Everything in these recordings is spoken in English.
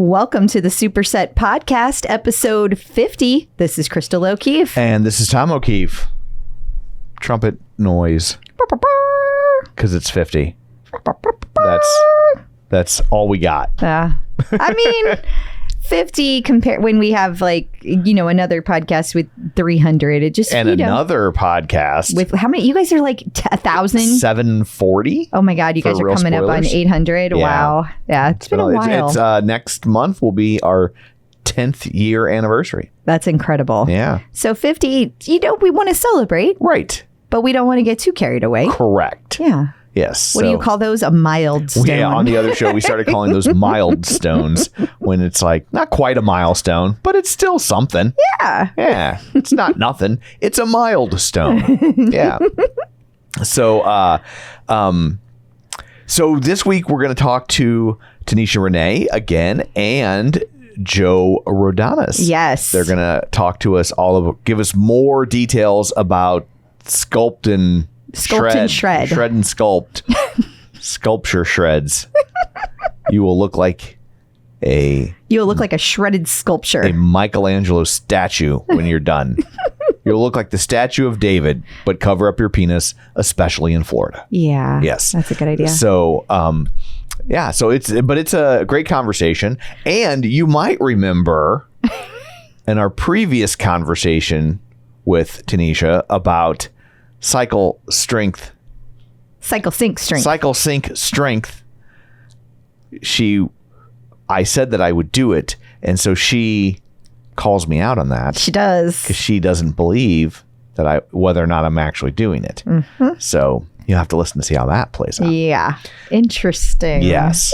Welcome to the Superset podcast, episode 50. This is Crystal O'Keefe. And this is Tom O'Keefe. Trumpet noise. Because it's 50. That's all we got. I mean, 50 compared when we have another podcast with 300. It just and another podcast with how many? You guys are like 1,000. 740. Oh my God, you guys are coming up on 800. Yeah. Wow. Yeah, it's been a while. It's next month will be our 10th year anniversary. That's incredible. Yeah. So 50. We want to celebrate, right? But we don't want to get too carried away. Correct. Yeah. Yes. What do you call those? A milestone. Yeah, on the other show, we started calling those milestones when it's like not quite a milestone, but it's still something. Yeah. Yeah. It's not nothing. It's a milestone. Yeah. So, so this week we're going to talk to Tanysha Renee again and Joe Rodonis. Yes. They're going to talk to us give us more details about Sculpt and Shred and Sculpt. Sculpture shreds. You will look like a shredded sculpture. A Michelangelo statue when you're done. You'll look like the statue of David, but cover up your penis, especially in Florida. Yeah. Yes. That's a good idea. So, so it's a great conversation. And you might remember in our previous conversation with Tanysha about cycle sync strength. I said that I would do it, and so she calls me out on that. She does, because she doesn't believe that whether or not I'm actually doing it. Mm-hmm. So you have to listen to see how that plays out. Yeah, interesting. Yes.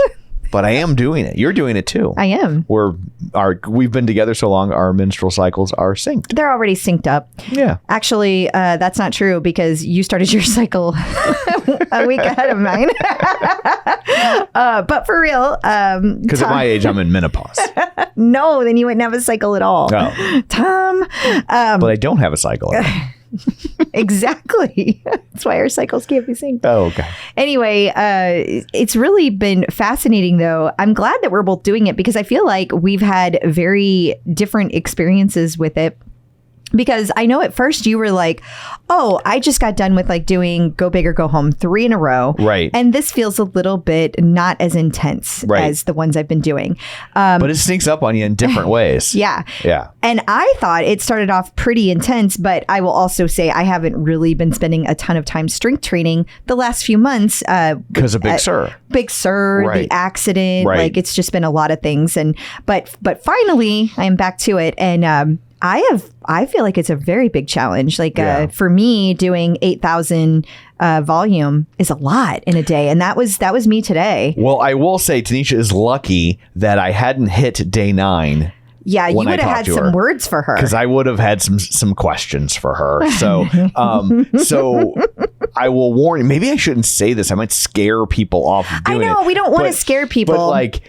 But I am doing it. You're doing it too. I am. We've been together so long, our menstrual cycles are synced. They're already synced up. Yeah. Actually, that's not true because you started your cycle a week ahead of mine. But for real. Because at my age, I'm in menopause. No, then you wouldn't have a cycle at all. Oh. Tom. But I don't have a cycle. Exactly. That's why our cycles can't be synced. Oh, okay. Anyway, it's really been fascinating, though. I'm glad that we're both doing it because I feel like we've had very different experiences with it. Because I know at first you were like, oh, I just got done with doing Go Big or Go Home 3 in a row. Right. And this feels a little bit not as intense as the ones I've been doing. But it sneaks up on you in different ways. Yeah. Yeah. And I thought it started off pretty intense, but I will also say I haven't really been spending a ton of time strength training the last few months. Because of Big Sur. Big Sur, right. The accident. Right. It's just been a lot of things. But finally, I am back to it. And I feel like it's a very big challenge. For me, doing 8,000 volume is a lot in a day. And that was me today. Well, I will say Tanysha is lucky that I hadn't hit day 9. Yeah, you would have had some words for her. Because I would have had some questions for her. So so I will warn you, maybe I shouldn't say this. I might scare people off of doing it. I know, we don't want to scare people. But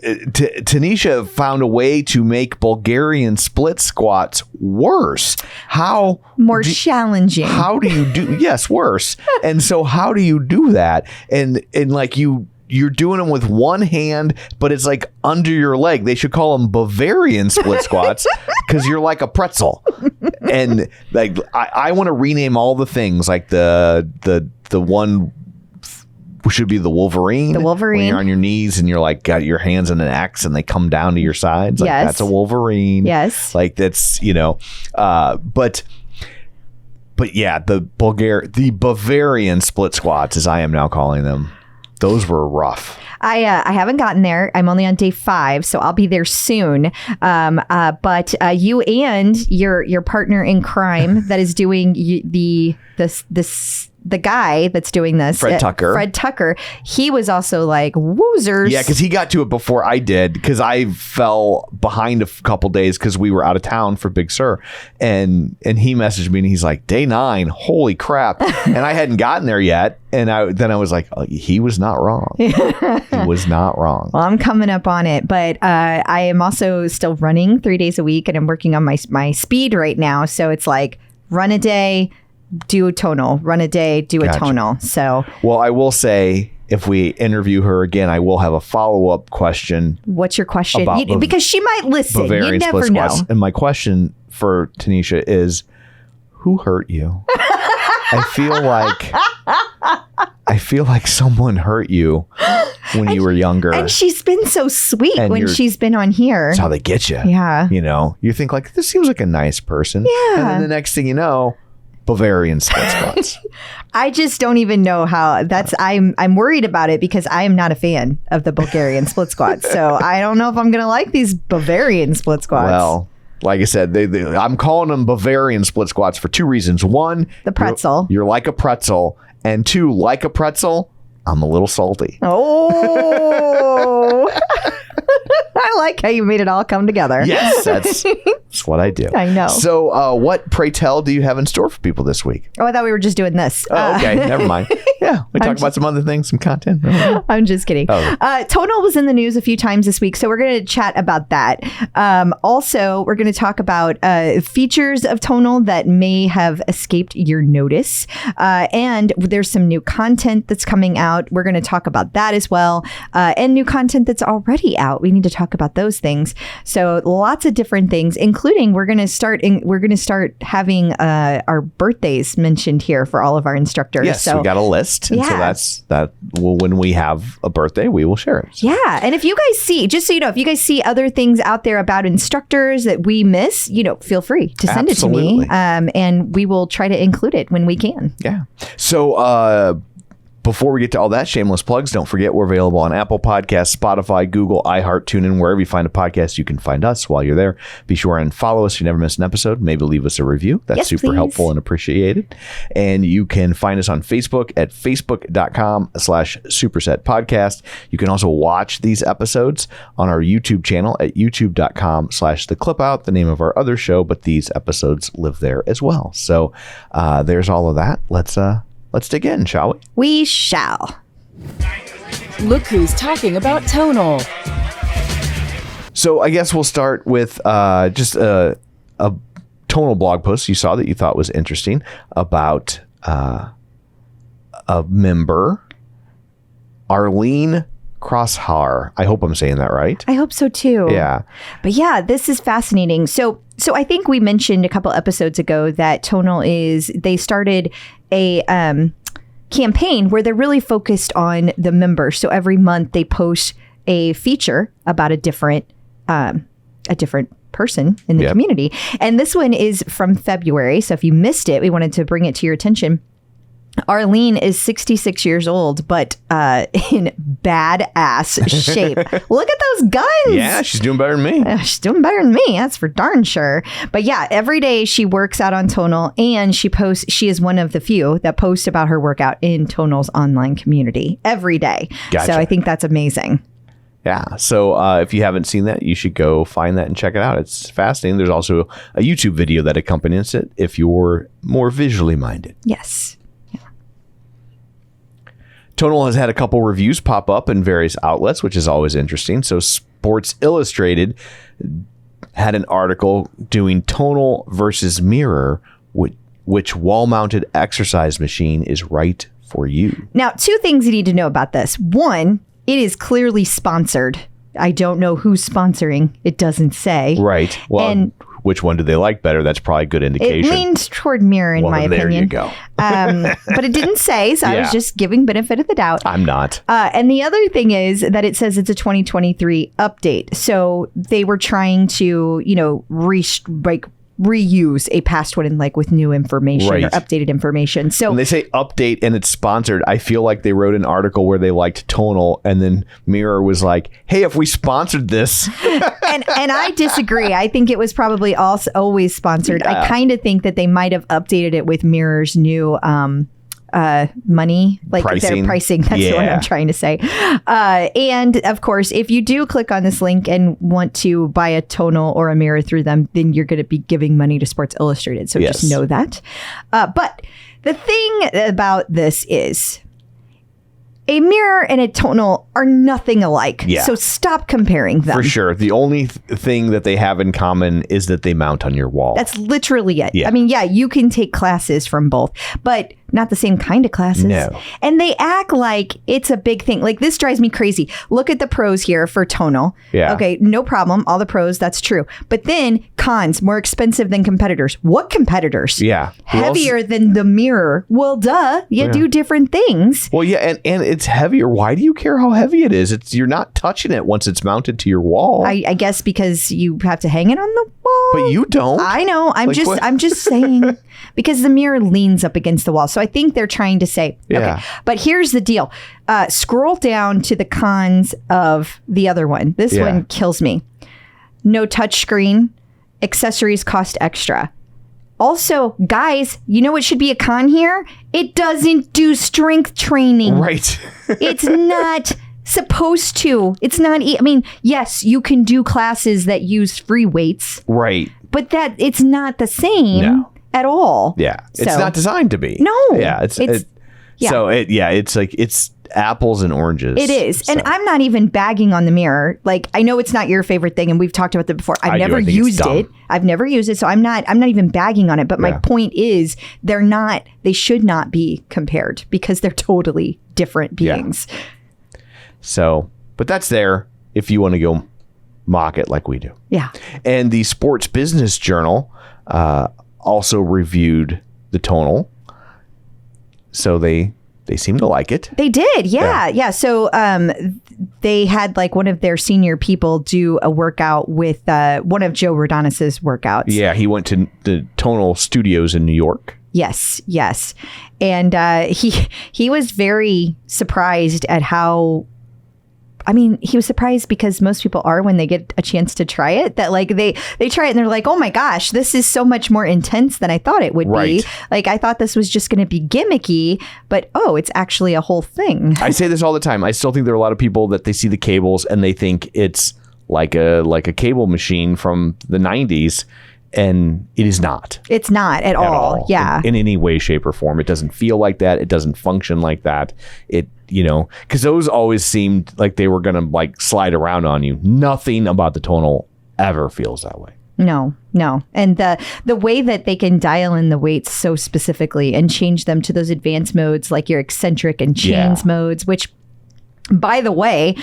Tanysha found a way to make Bulgarian split squats worse. More challenging. How do you do? Yes, worse. And so how do you do that? And you're doing them with one hand, but it's under your leg. They should call them Bavarian split squats because you're like a pretzel. And I want to rename all the things the one should be the Wolverine. The Wolverine. When you're on your knees and you're got your hands in an X and they come down to your sides. Yes. That's a Wolverine. Yes. That's, but yeah, the Bavarian split squats, as I am now calling them, those were rough. I haven't gotten there. I'm only on day 5, so I'll be there soon. But you and your partner in crime that is doing the guy that's doing this, Fred Tucker, he was also like, woozers. Yeah, because he got to it before I did, because I fell behind a couple days because we were out of town for Big Sur. And he messaged me and he's like, day 9, holy crap. And I hadn't gotten there yet. And I was like, oh, he was not wrong. He was not wrong. Well, I'm coming up on it, but I am also still running 3 days a week and I'm working on my speed right now. So it's run a day, do a tonal, run a day, do a tonal. So, well, I will say if we interview her again, I will have a follow-up question. What's your question? About Because she might listen. Bavarian You never split know. squats. And my question for Tanysha is, who hurt you? I feel like someone hurt you when you were younger. And she's been so sweet when she's been on here. That's how they get you. Yeah. You know, you think like, this seems like a nice person. Yeah. And then the next thing you know, Bavarian split squats. I just don't even know how I'm worried about it because I am not a fan of the Bulgarian split squats. So I don't know if I'm going to like these Bavarian split squats. Well, like I said, I'm calling them Bavarian split squats for two reasons. One, the pretzel. You're like a pretzel. And two, like a pretzel, I'm a little salty. Oh. I like how you made it all come together. Yes, that's what I do. I know. So what, pray tell, do you have in store for people this week? Oh, I thought we were just doing this. Oh, okay. Never mind. Yeah, we talked about some other things, some content. I'm just kidding. Oh. Tonal was in the news a few times this week, so we're going to chat about that. Also, we're going to talk about features of Tonal that may have escaped your notice. And there's some new content that's coming out. We're going to talk about that as well. And new content that's already out. We need to talk about those things. So lots of different things, including we're going to start having our birthdays mentioned here for all of our instructors. Yes, so we got a list. And so when we have a birthday, we will share it. Yeah. And if you guys see, just so you know, if you guys see other things out there about instructors that we miss, feel free to send it to me. And we will try to include it when we can. Yeah. So, before we get to all that, shameless plugs, don't forget we're available on Apple Podcasts, Spotify, Google, iHeart, TuneIn, wherever you find a podcast, you can find us while you're there. Be sure and follow us so you never miss an episode. Maybe leave us a review. That's super helpful and appreciated. And you can find us on Facebook at facebook.com/Superset Podcast. You can also watch these episodes on our YouTube channel at youtube.com/The Clip Out, the name of our other show, but these episodes live there as well. So there's all of that. Let's dig in, shall we? We shall. Look who's talking about Tonal. So I guess we'll start with just a Tonal blog post you saw that you thought was interesting about a member, Arlene Kraushaar. I hope I'm saying that right. I hope so too. Yeah. But yeah, this is fascinating. So I think we mentioned a couple episodes ago that Tonal they started a campaign where they're really focused on the members. So every month they post a feature about a different person in the community. And this one is from February. So if you missed it, we wanted to bring it to your attention. Arlene is 66 years old, but in badass shape. Look at those guns. Yeah, she's doing better than me. She's doing better than me. That's for darn sure. But yeah, every day she works out on Tonal, and she is one of the few that post about her workout in Tonal's online community every day. Gotcha. So I think that's amazing. Yeah. So if you haven't seen that, you should go find that and check it out. It's fascinating. There's also a YouTube video that accompanies it if you're more visually minded. Yes. Tonal has had a couple reviews pop up in various outlets, which is always interesting. So Sports Illustrated had an article doing Tonal versus Mirror, which wall-mounted exercise machine is right for you. Now, two things you need to know about this. One, it is clearly sponsored. I don't know who's sponsoring. It doesn't say. Right. Well, and which one do they like better? That's probably a good indication. It leans toward Mirror in my opinion. There you go. But it didn't say, so I was just giving benefit of the doubt. I'm not. And the other thing is that it says it's a 2023 update. So they were trying to, reuse a past one with new information or updated information. So when they say update and it's sponsored, I feel like they wrote an article where they liked Tonal, and then Mirror was like, hey, if we sponsored this. and I disagree. I think it was probably also always sponsored. I kind of think that they might have updated it with Mirror's new money, their pricing. That's what I'm trying to say. And of course, if you do click on this link and want to buy a Tonal or a Mirror through them, then you're going to be giving money to Sports Illustrated. So just know that. But the thing about this is a Mirror and a Tonal are nothing alike. Yeah. So stop comparing them. For sure. The only thing that they have in common is that they mount on your wall. That's literally it. Yeah. I mean, you can take classes from both, but not the same kind of classes. No. And they act like it's a big thing. Like, this drives me crazy. Look at the pros here for Tonal. Yeah. Okay, no problem. All the pros, that's true. But then cons, more expensive than competitors. What competitors? Yeah. Heavier than the mirror. Well, duh. You do different things. Well, yeah, and it's heavier. Why do you care how heavy it is? You're not touching it once it's mounted to your wall. I guess because you have to hang it on the wall. But you don't. I know. I'm just saying, because the mirror leans up against the wall. So I think they're trying to say, Yeah. okay. But here's the deal. Scroll down to the cons of the other one. This one kills me. No touch screen. Accessories cost extra. Also, guys, you know what should be a con here? It doesn't do strength training. Right. It's not supposed to. It's not. I mean, yes, you can do classes that use free weights. Right. But that it's not the same at all. Yeah. It's So- not designed to be. No. Yeah. It's like it's apples and oranges. It is. So. And I'm not even bagging on the mirror. Like, I know it's not your favorite thing, and we've talked about that before. I've never I think it's used dumb. it. I've never used it. So I'm not even bagging on it. But my point is they should not be compared, because they're totally different beings. So, but that's there if you want to go mock it like we do. Yeah. And the Sports Business Journal also reviewed the Tonal. So they seem to like it. They did. Yeah. So they had like one of their senior people do a workout with one of Joe Rodonis's workouts. Yeah, he went to the Tonal Studios in New York. Yes. And he was very surprised at how, I mean, he was surprised because most people are when they get a chance to try it, that like they try it and they're like, oh my gosh, this is so much more intense than I thought it would be. Like, I thought this was just going to be gimmicky, but it's actually a whole thing. I say this all the time. I still think there are a lot of people that they see the cables and they think it's like a cable machine from the 90s. And it is not. It's not at all. Yeah. In any way, shape, or form. It doesn't feel like that. It doesn't function like that. Because those always seemed like they were going to like slide around on you. Nothing about the Tonal ever feels that way. No. And the way that they can dial in the weights so specifically and change them to those advanced modes, like your eccentric and chains modes, which, by the way,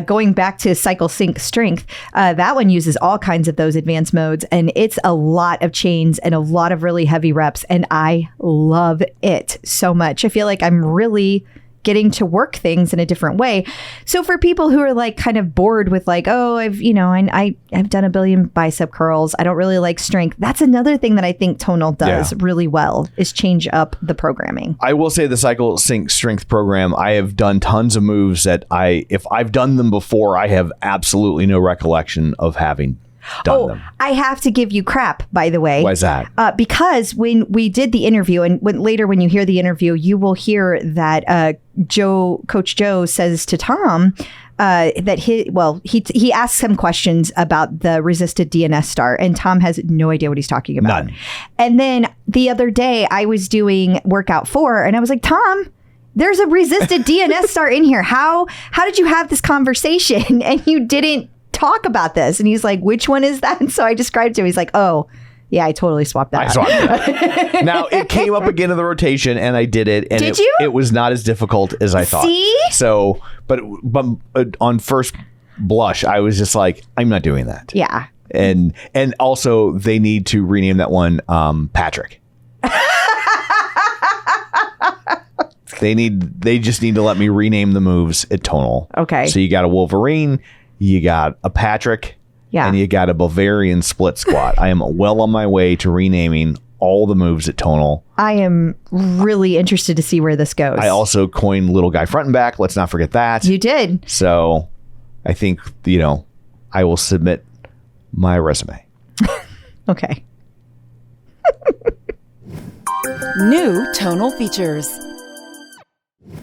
going back to Cycle Sync Strength, that one uses all kinds of those advanced modes, and it's a lot of chains and a lot of really heavy reps, and I love it so much. I feel like I'm really getting to work things in a different way. So for people who are like kind of bored with like, I've done a billion bicep curls, I don't really like strength. That's another thing that I think Tonal does really well, is change up the programming. I will say the Cycle Sync Strength program, I have done tons of moves that if I've done them before, I have absolutely no recollection of having done them. I have to give you crap, by the way. Why is that? Because when we did the interview, and when you hear the interview, you will hear that Coach Joe says to Tom that he asks him questions about the resisted DNS star, and Tom has no idea what he's talking about. None. And then the other day I was doing workout 4, and I was like, Tom, there's a resisted DNS star in here. How did you have this conversation and you didn't talk about this? And he's like, which one is that? And so I described to him. He's like, oh yeah, I totally swapped that. I swapped that. Now it came up again in the rotation and I did it, and it was not as difficult as I thought. See? So but on first blush I was just like, I'm not doing that. Yeah. And also they need to rename that one Patrick. They just need to let me rename the moves at Tonal. Okay. So you got a Wolverine, you got a Patrick, and you got a Bavarian split squat. I am well on my way to renaming all the moves at Tonal. I am really interested to see where this goes. I also coined little guy front and back. Let's not forget that. You did. So I think, I will submit my resume. Okay. New Tonal features.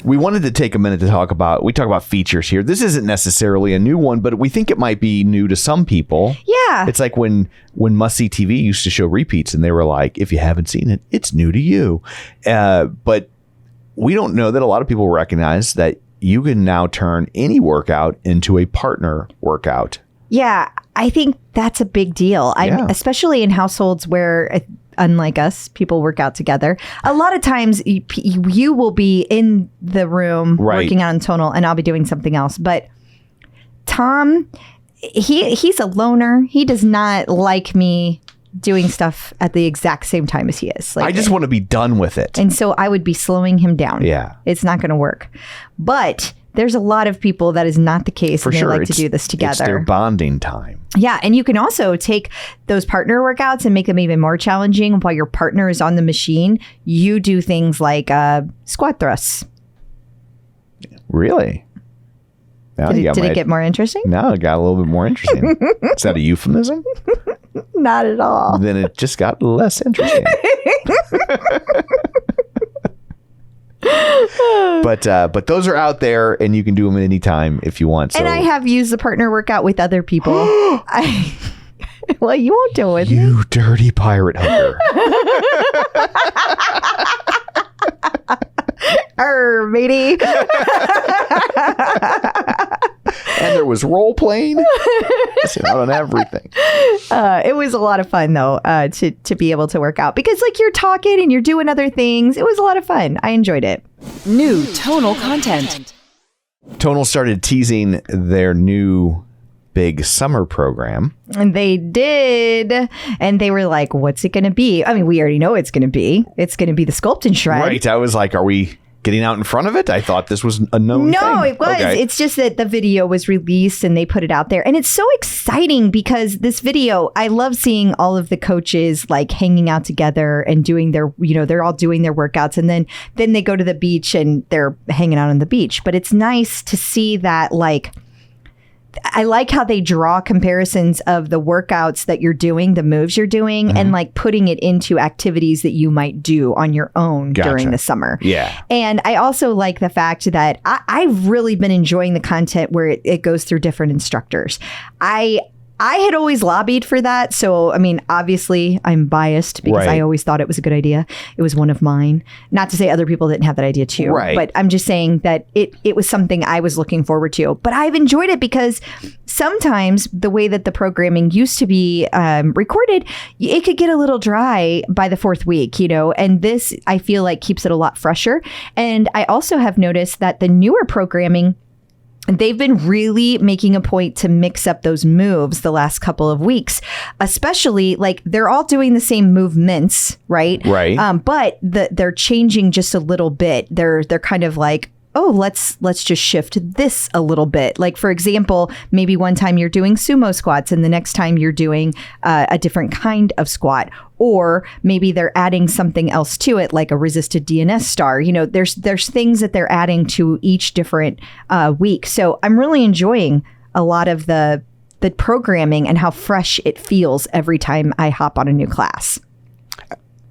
We wanted to take a minute to talk about features here. This isn't necessarily a new one, but we think it might be new to some people. Yeah. It's like when Must See TV used to show repeats and they were like, if you haven't seen it, it's new to you. But we don't know that a lot of people recognize that you can now turn any workout into a partner workout. Yeah, I think that's a big deal. Especially in households where unlike us, people work out together. A lot of times you will be in the room working on Tonal and I'll be doing something else. But Tom, he's a loner. He does not like me doing stuff at the exact same time as he is. I just want to be done with it. And so I would be slowing him down. Yeah. It's not going to work. But there's a lot of people that is not the case. And they like to do this together. It's their bonding time. Yeah. And you can also take those partner workouts and make them even more challenging. While your partner is on the machine, you do things like squat thrusts. Really? Did it get more interesting? No, it got a little bit more interesting. Is that a euphemism? Not at all. Then it just got less interesting. But those are out there, and you can do them at any time if you want. So. And I have used the partner workout with other people. Well, you won't do it with me. You dirty pirate hooker. Matey. And there was role playing. Out on everything. It was a lot of fun though, to be able to work out because like you're talking and you're doing other things. It was a lot of fun. I enjoyed it. New Tonal content. Tonal started teasing their new big summer program. And they did. And they were like, what's it going to be? I mean, we already know it's going to be. It's going to be the Sculpt and Shred. Right. I was like, are we getting out in front of it? I thought this was a known thing. No, it was. Okay. It's just that the video was released and they put it out there. And it's so exciting because this video, I love seeing all of the coaches like hanging out together and doing their, they're all doing their workouts. And then they go to the beach and they're hanging out on the beach. But it's nice to see that like, I like how they draw comparisons of the workouts that you're doing, the moves you're doing, and like putting it into activities that you might do on your own during the summer. Yeah. And I also like the fact that I've really been enjoying the content where it goes through different instructors. I had always lobbied for that. So, I mean, obviously I'm biased because I always thought it was a good idea. It was one of mine. Not to say other people didn't have that idea too. Right. But I'm just saying that it was something I was looking forward to. But I've enjoyed it because sometimes the way that the programming used to be recorded, it could get a little dry by the fourth week, and this I feel like keeps it a lot fresher. And I also have noticed that the newer programming, they've been really making a point to mix up those moves the last couple of weeks, especially like they're all doing the same movements, right? Right. But they're changing just a little bit. They're kind of like, oh, let's just shift this a little bit. Like, for example, maybe one time you're doing sumo squats and the next time you're doing a different kind of squat. Or maybe they're adding something else to it, like a resisted DNS star. There's things that they're adding to each different week. So I'm really enjoying a lot of the programming and how fresh it feels every time I hop on a new class.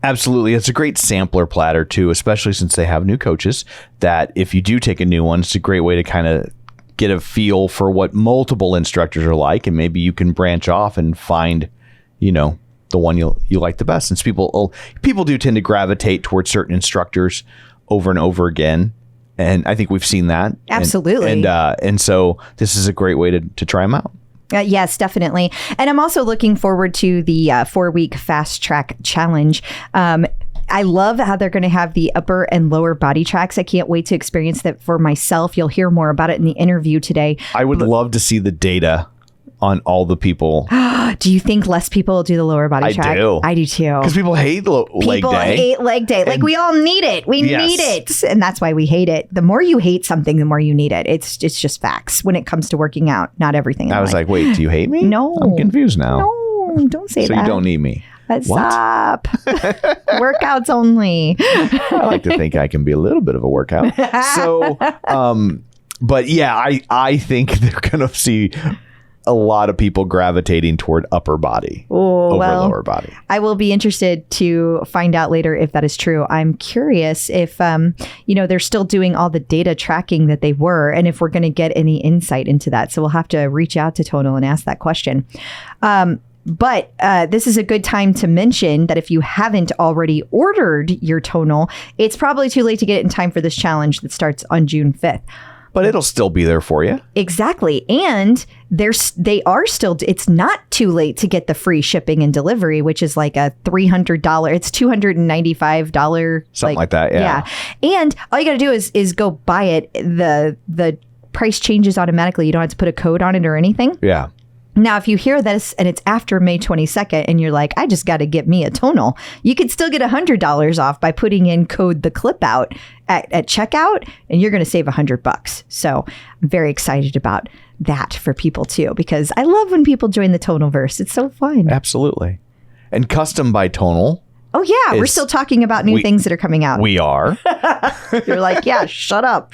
Absolutely. It's a great sampler platter, too, especially since they have new coaches, that if you do take a new one, it's a great way to kind of get a feel for what multiple instructors are like. And maybe you can branch off and find, the one you like the best. Since people do tend to gravitate towards certain instructors over and over again. And I think we've seen that. Absolutely. And so this is a great way to try them out. Yes, definitely. And I'm also looking forward to the 4-week fast track challenge. I love how they're going to have the upper and lower body tracks. I can't wait to experience that for myself. You'll hear more about it in the interview today. I would love to see the data on all the people. Do you think less people do the lower body track? I do too. Because people hate leg day. People hate leg day. Like we all need it. We need it. And that's why we hate it. The more you hate something, the more you need it. It's just facts when it comes to working out. Not everything. I was like, wait, do you hate me? No. I'm confused now. No, don't say that. So you don't need me. Stop. Workouts only. I like to think I can be a little bit of a workout. So, but yeah, I think they're going to see a lot of people gravitating toward upper body over lower body. I will be interested to find out later if that is true. I'm curious if, they're still doing all the data tracking that they were, and if we're going to get any insight into that. So we'll have to reach out to Tonal and ask that question. But this is a good time to mention that if you haven't already ordered your Tonal, it's probably too late to get it in time for this challenge that starts on June 5th. But it'll still be there for you. Exactly. And they are still, it's not too late to get the free shipping and delivery, which is like a $300, it's $295. Something like that, yeah. And all you got to do is go buy it. The price changes automatically. You don't have to put a code on it or anything. Yeah. Now, if you hear this and it's after May 22nd and you're like, I just got to get me a tonal, you could still get $100 off by putting in code the clip out at checkout, and you're going to save $100. So I'm very excited about that for people too, because I love when people join the Tonalverse. It's so fun. Absolutely. And custom by Tonal. Oh, yeah. We're still talking about new things that are coming out. We are. You're like, yeah, shut up.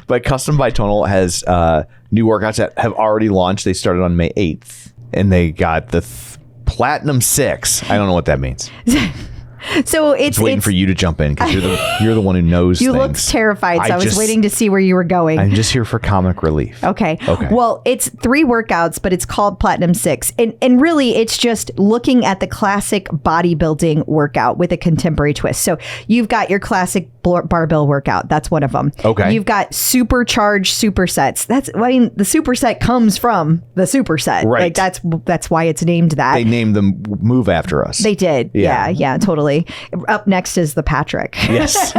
But Custom by Tonal has new workouts that have already launched. They started on May 8th. And they got the Platinum 6. I don't know what that means. So it's waiting for you to jump in because you're the one who knows you things. looked terrified, so I was waiting to see where you were going. I'm just here for comic relief. Okay. Well, it's 3 workouts, but it's called Platinum 6. And really, it's just looking at the classic bodybuilding workout with a contemporary twist. So you've got your classic barbell workout. That's one of them. Okay. You've got supercharged supersets. The superset comes from the superset. Right. Like that's why it's named that. They named the move after us. They did. Yeah, totally. Up next is the Patrick. Yes.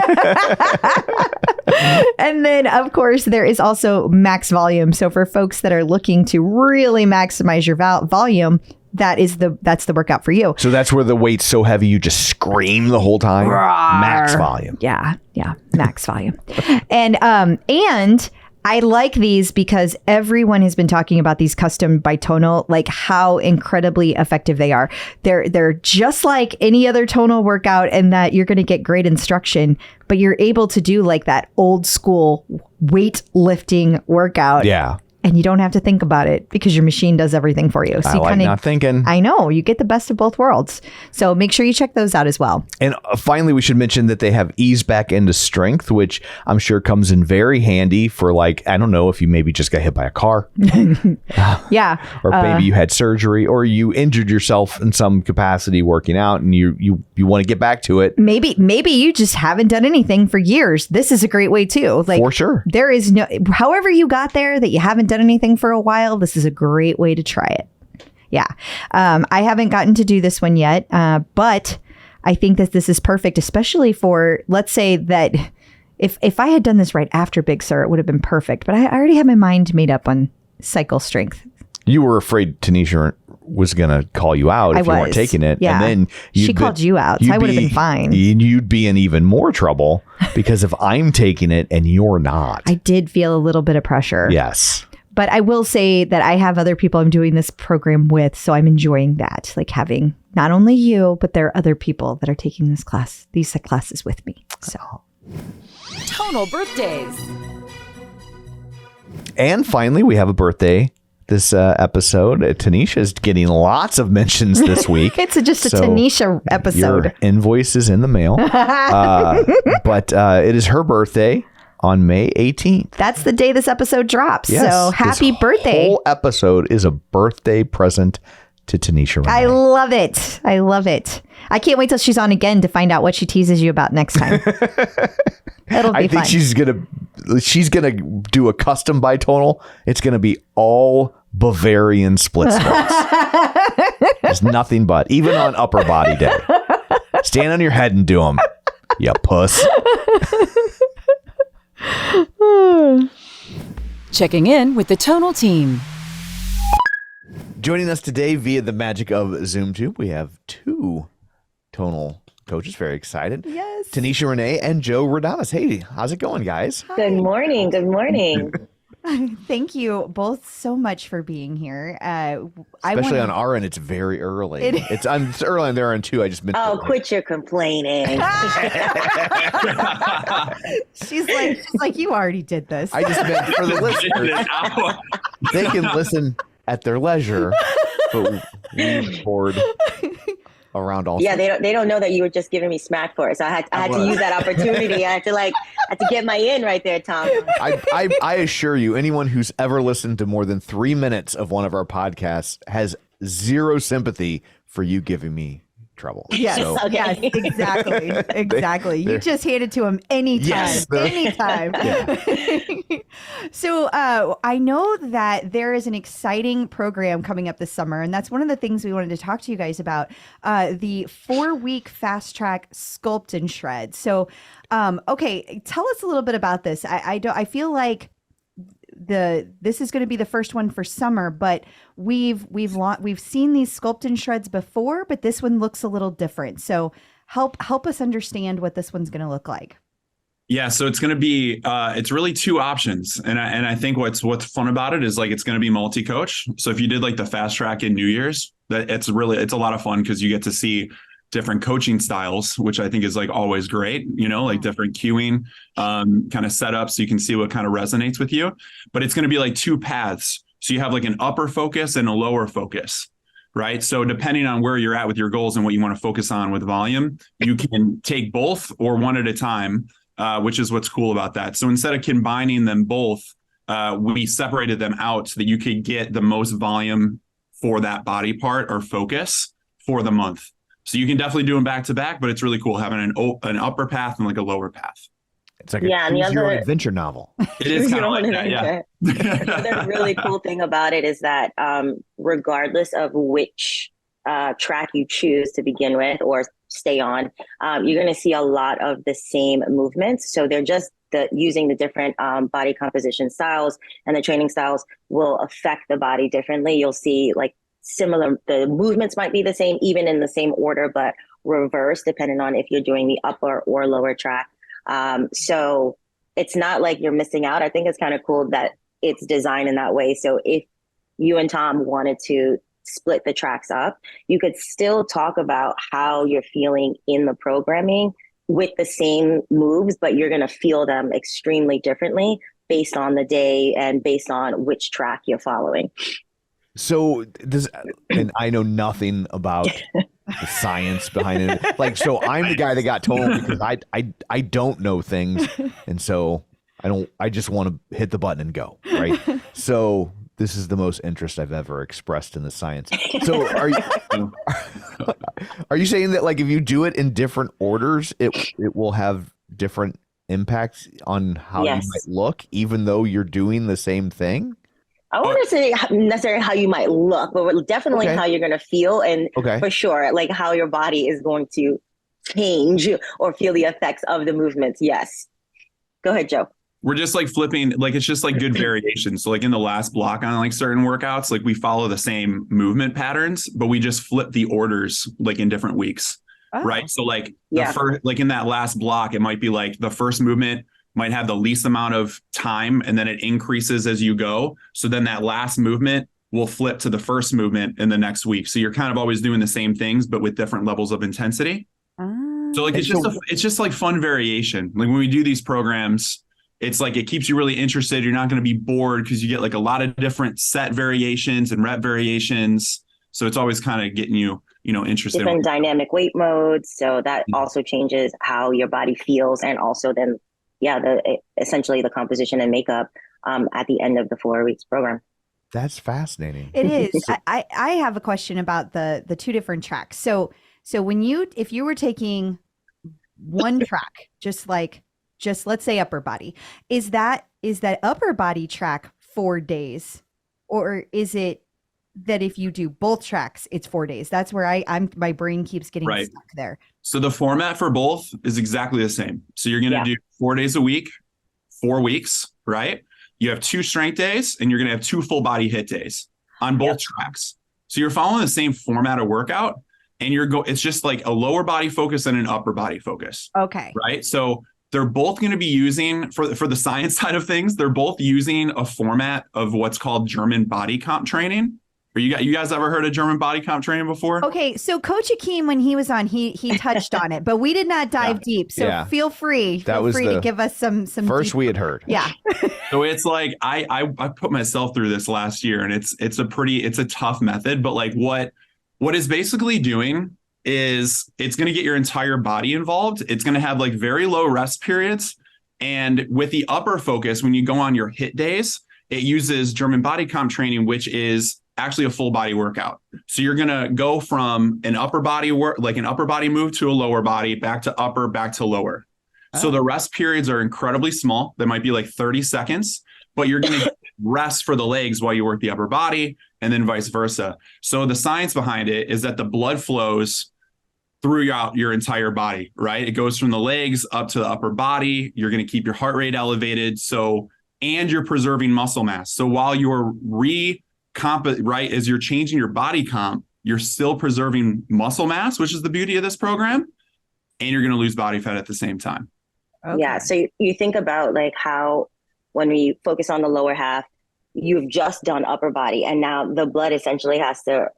And then, of course, there is also max volume. So for folks that are looking to really maximize your volume, that's the workout for you. So that's where the weight's so heavy you just scream the whole time. Rawr. Max volume. Yeah, max volume. And I like these because everyone has been talking about these custom by Tonal, like how incredibly effective they are. They're just like any other Tonal workout in that you're going to get great instruction, but you're able to do like that old school weightlifting workout. Yeah. And you don't have to think about it because your machine does everything for you. So I like not thinking. I know. You get the best of both worlds. So make sure you check those out as well. And finally, we should mention that they have ease back into strength, which I'm sure comes in very handy for, like, I don't know, if you maybe just got hit by a car. Yeah. Or maybe you had surgery or you injured yourself in some capacity working out and you want to get back to it. Maybe you just haven't done anything for years. This is a great way too. Like, for sure. There is however you got there that you haven't done anything for a while, this is a great way to try it. Yeah. I haven't gotten to do this one yet, but I think that this is perfect, especially for, let's say that if I had done this right after Big Sur, it would have been perfect. But I already have my mind made up on cycle strength. You were afraid Tanysha was going to call you out if you weren't taking it. Yeah. And then she called you out, so I would have been fine. You'd be in even more trouble because if I'm taking it and you're not. I did feel a little bit of pressure. Yes. But I will say that I have other people I'm doing this program with, so I'm enjoying that. Like having not only you, but there are other people that are taking these classes with me. So, Tonal birthdays. And finally, we have a birthday this episode. Tanysha is getting lots of mentions this week. It's just a Tanysha episode. Your invoice is in the mail. But it is her birthday on May 18th. That's the day this episode drops. Yes, so happy birthday. The whole episode is a birthday present to Tanysha Renee. I love it. I love it. I can't wait till she's on again to find out what she teases you about next time. It'll be fun. I think she's gonna do a custom by Tonal. It's gonna be all Bavarian split squats. There's nothing but, even on upper body day. Stand on your head and do them, you puss. Checking in with the Tonal team. Joining us today via the magic of Zoom Tube, we have 2 Tonal coaches. Very excited. Yes. Tanysha Renee and Joe Rodonis. Hey, how's it going, guys? Good morning. Good morning. Thank you both so much for being here. Especially on our end, it's very early. It's early on their end too. I just meant. Oh, quit your complaining. She's like, you already did this. I just meant for the listeners. They can listen at their leisure, but we record around all. Yeah, they don't know that you were just giving me smack for it. So I had to use that opportunity. I had to get my in right there, Tom. I assure you, anyone who's ever listened to more than 3 minutes of one of our podcasts has zero sympathy for you giving me trouble. Yes, So, Okay. yes, exactly, exactly. You just hand it to him anytime, Yes. anytime. So I know that there is an exciting program coming up this summer, and that's one of the things we wanted to talk to you guys about, the 4-week fast track Sculpt and Shred. So, okay, tell us a little bit about this. I feel like this is going to be the first one for summer, but we've seen these Sculpt and Shreds before, but this one looks a little different. So help us understand what this one's going to look like. Yeah, so it's going to be it's really two options, and I think what's fun about it is like it's going to be multi-coach. So if you did like the fast track in New Year's, that it's a lot of fun because you get to see different coaching styles, which I think is like always great, like different cueing kind of setups, so you can see what kind of resonates with you. But it's going to be like two paths. So you have like an upper focus and a lower focus, right? So depending on where you're at with your goals and what you want to focus on with volume, you can take both or one at a time, which is what's cool about that. So instead of combining them both, we separated them out so that you could get the most volume for that body part or focus for the month. So you can definitely do them back to back, but it's really cool having an upper path and like a lower path. It's like a choose your own adventure novel. It is kind of like that, yeah. Another really cool thing about it is that regardless of which track you choose to begin with or stay on, you're going to see a lot of the same movements. So they're just using the different body composition styles, and the training styles will affect the body differently. You'll see like similar, the movements might be the same, even in the same order, but reversed depending on if you're doing the upper or lower track. So it's not like you're missing out. I think it's kind of cool that it's designed in that way. So if you and Tom wanted to split the tracks up, you could still talk about how you're feeling in the programming with the same moves, but you're going to feel them extremely differently based on the day and based on which track you're following. So and I know nothing about the science behind it. Like, so I'm the guy that got tonal because I don't know things, and so I just want to hit the button and go, right? So this is the most interest I've ever expressed in the science. So are you saying that like if you do it in different orders, it will have different impacts on how you might look, even though you're doing the same thing? I wouldn't say necessarily how you might look, but definitely how you're going to feel, and for sure, like how your body is going to change or feel the effects of the movements. Yes. Go ahead, Joe. We're just like flipping, like it's just like good variation. So like in the last block on like certain workouts, like we follow the same movement patterns, but we just flip the orders like in different weeks, right? So like the first, like in that last block, it might be like the first movement might have the least amount of time, and then it increases as you go. So then that last movement will flip to the first movement in the next week. So you're kind of always doing the same things, but with different levels of intensity. So like it's just like fun variation. Like when we do these programs, it's like it keeps you really interested. You're not going to be bored because you get like a lot of different set variations and rep variations. So it's always kind of getting you, interested. Different dynamic weight modes. So that also changes how your body feels, and also then essentially the composition and makeup at the end of the 4 weeks program. That's fascinating. It is. I have a question about the two different tracks. So if you were taking one track, just let's say upper body, is that upper body track 4 days, or is it that if you do both tracks, it's 4 days? That's where my brain keeps getting stuck there. So the format for both is exactly the same. So you're going to do 4 days a week, 4 weeks, right? You have 2 strength days, and you're going to have 2 full body hit days on both tracks. So you're following the same format of workout, and it's just like a lower body focus and an upper body focus. Okay. Right. So they're both going to be using, for the science side of things, they're both using a format of what's called German body comp training. You guys ever heard of German body comp training before? Okay, so Coach Akeem, when he was on, he touched on it, but we did not dive deep. So feel free to give us some first deep. We had heard. Yeah. So it's like I put myself through this last year, and it's a tough method, but like what it's basically doing is it's going to get your entire body involved. It's going to have like very low rest periods, and with the upper focus, when you go on your hit days, it uses German body comp training, which is actually a full body workout. So you're going to go from an upper body work, like an upper body move, to a lower body, back to upper, back to lower. So the rest periods are incredibly small. They might be like 30 seconds, but you're going to rest for the legs while you work the upper body, and then vice versa. So the science behind it is that the blood flows throughout your entire body, right? It goes from the legs up to the upper body. You're going to keep your heart rate elevated. And you're preserving muscle mass. So while you're right, as you're changing your body comp, you're still preserving muscle mass, which is the beauty of this program. And you're going to lose body fat at the same time. Okay. Yeah. So you think about like how when we focus on the lower half, you've just done upper body, and now the blood essentially has to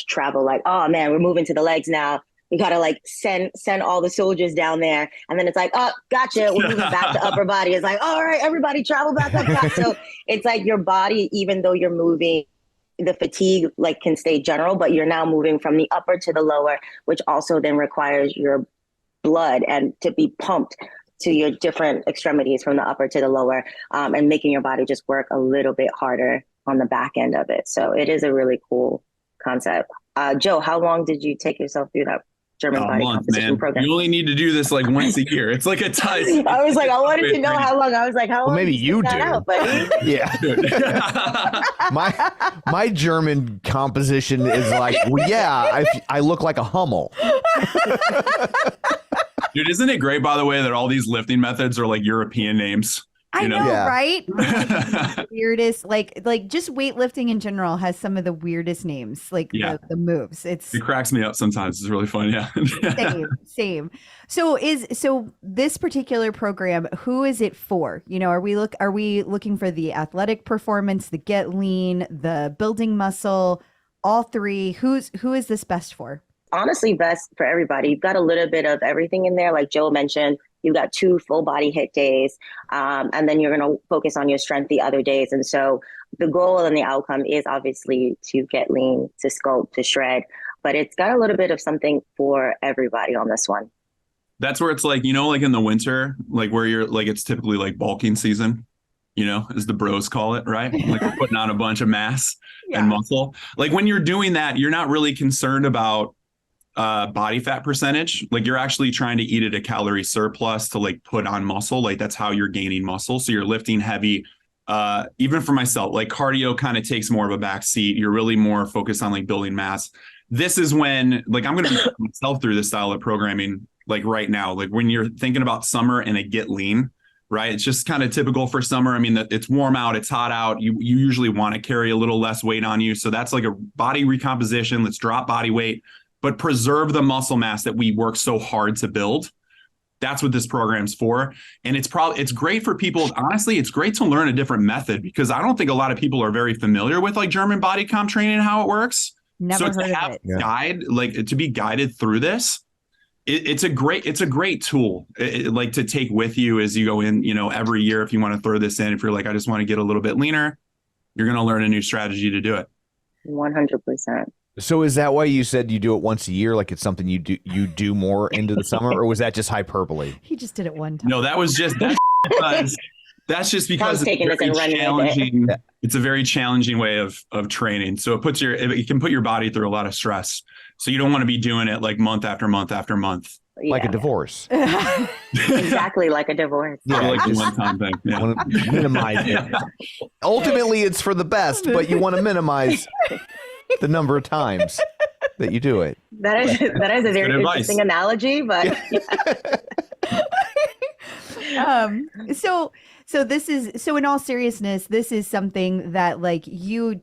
travel like, oh man, we're moving to the legs now. We got to like send all the soldiers down there. And then it's like, oh, gotcha. We're moving back to upper body. It's like, all right, everybody travel back up top. So it's like your body, even though you're moving, the fatigue like can stay general, but you're now moving from the upper to the lower, which also then requires your blood and to be pumped to your different extremities from the upper to the lower, and making your body just work a little bit harder on the back end of it. So it is a really cool concept. Joe, how long did you take yourself through that German body composition program? You only need to do this like once a year. It's like a time. I was like, I wanted to know how long. I was like, how long? Well, maybe you do. Out, buddy? Yeah. my German composition is like, well, yeah, I look like a Hummel. Dude, isn't it great, by the way, that all these lifting methods are like European names? I know, Yeah. right? Weirdest, like just weightlifting in general has some of the weirdest names, like the moves. It cracks me up sometimes. It's really fun. Yeah. Same. So this particular program, who is it for? You know, are we looking for the athletic performance, the get lean, the building muscle, all three? Who is this best for? Honestly, best for everybody. You've got a little bit of everything in there. Like Joe mentioned, you've got 2 full body hit days, and then you're going to focus on your strength the other days. And so the goal and the outcome is obviously to get lean, to sculpt, to shred, but it's got a little bit of something for everybody on this one. That's where it's like, you know, like in the winter, like where you're like, it's typically like bulking season, you know, as the bros call it, right? Like we're putting on a bunch of mass and muscle. Like when you're doing that, you're not really concerned about body fat percentage. Like you're actually trying to eat at a calorie surplus to like put on muscle. Like that's how you're gaining muscle. So you're lifting heavy. Even for myself, like cardio kind of takes more of a back seat. You're really more focused on like building mass. This is when like I'm going to be putting myself through this style of programming like right now. Like when you're thinking about summer and a get lean, right? It's just kind of typical for summer. I mean, it's warm out, it's hot out. You usually want to carry a little less weight on you. So that's like a body recomposition. Let's drop body weight, but preserve the muscle mass that we work so hard to build. That's what this program's for. And it's great for people. Honestly, it's great to learn a different method because I don't think a lot of people are very familiar with like German body comp training and how it works. Never heard to have of it. Guide, like to be guided through this, it's a great tool like to take with you as you go in, you know, every year. If you want to throw this in, if you're like, I just want to get a little bit leaner, you're going to learn a new strategy to do it. 100%. So is that why you said you do it once a year? Like it's something you do more into the summer, or was that just hyperbole? He just did it one time. No, that's just because it's very challenging. It's a very challenging way of training. So it can put your body through a lot of stress. So you don't want to be doing it like month after month after month. Like a divorce. Exactly, like a divorce. Yeah, like a one-time thing. Yeah. Want to minimize it. Ultimately, it's for the best, but you want to minimize the number of times that you do it. That is a very interesting analogy, but so in all seriousness, this is something that like you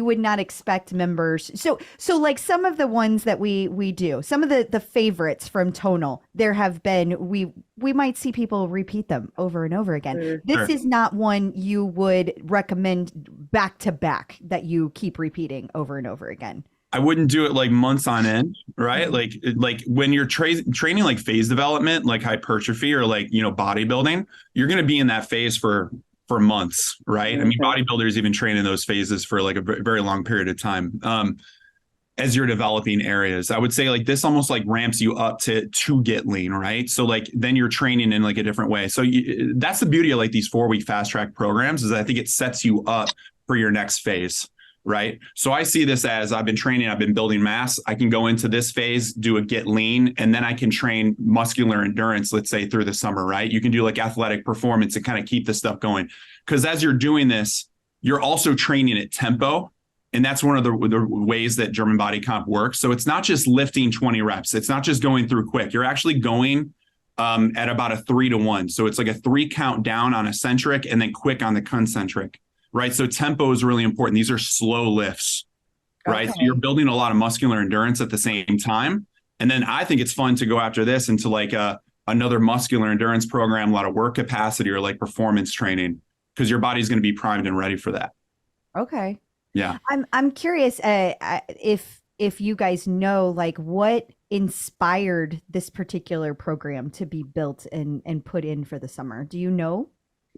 would not expect members. So like some of the ones that we do, some of the favorites from Tonal, there have been, we might see people repeat them over and over again. This is not one you would recommend back to back that you keep repeating over and over again. I wouldn't do it like months on end, right? Like when you're training like phase development, like hypertrophy or like, you know, bodybuilding, you're going to be in that phase for months, right? I mean, bodybuilders even train in those phases for like a very long period of time. As you're developing areas, I would say like this almost like ramps you up to get lean, right? So like then you're training in like a different way. So that's the beauty of like these 4-week fast track programs is I think it sets you up for your next phase. right? So I see this as I've been training, I've been building mass. I can go into this phase, do a get lean, and then I can train muscular endurance, let's say through the summer, right? You can do like athletic performance and kind of keep this stuff going. Because as you're doing this, you're also training at tempo. And that's one of the ways that German body comp works. So it's not just lifting 20 reps. It's not just going through quick. You're actually going at about a 3-to-1. So it's like a 3 count down on eccentric and then quick on the concentric, right? So tempo is really important. These are slow lifts, right? Okay. So you're building a lot of muscular endurance at the same time. And then I think it's fun to go after this into like another muscular endurance program, a lot of work capacity or like performance training, because your body's going to be primed and ready for that. Okay. Yeah. I'm curious if you guys know like what inspired this particular program to be built and put in for the summer. Do you know?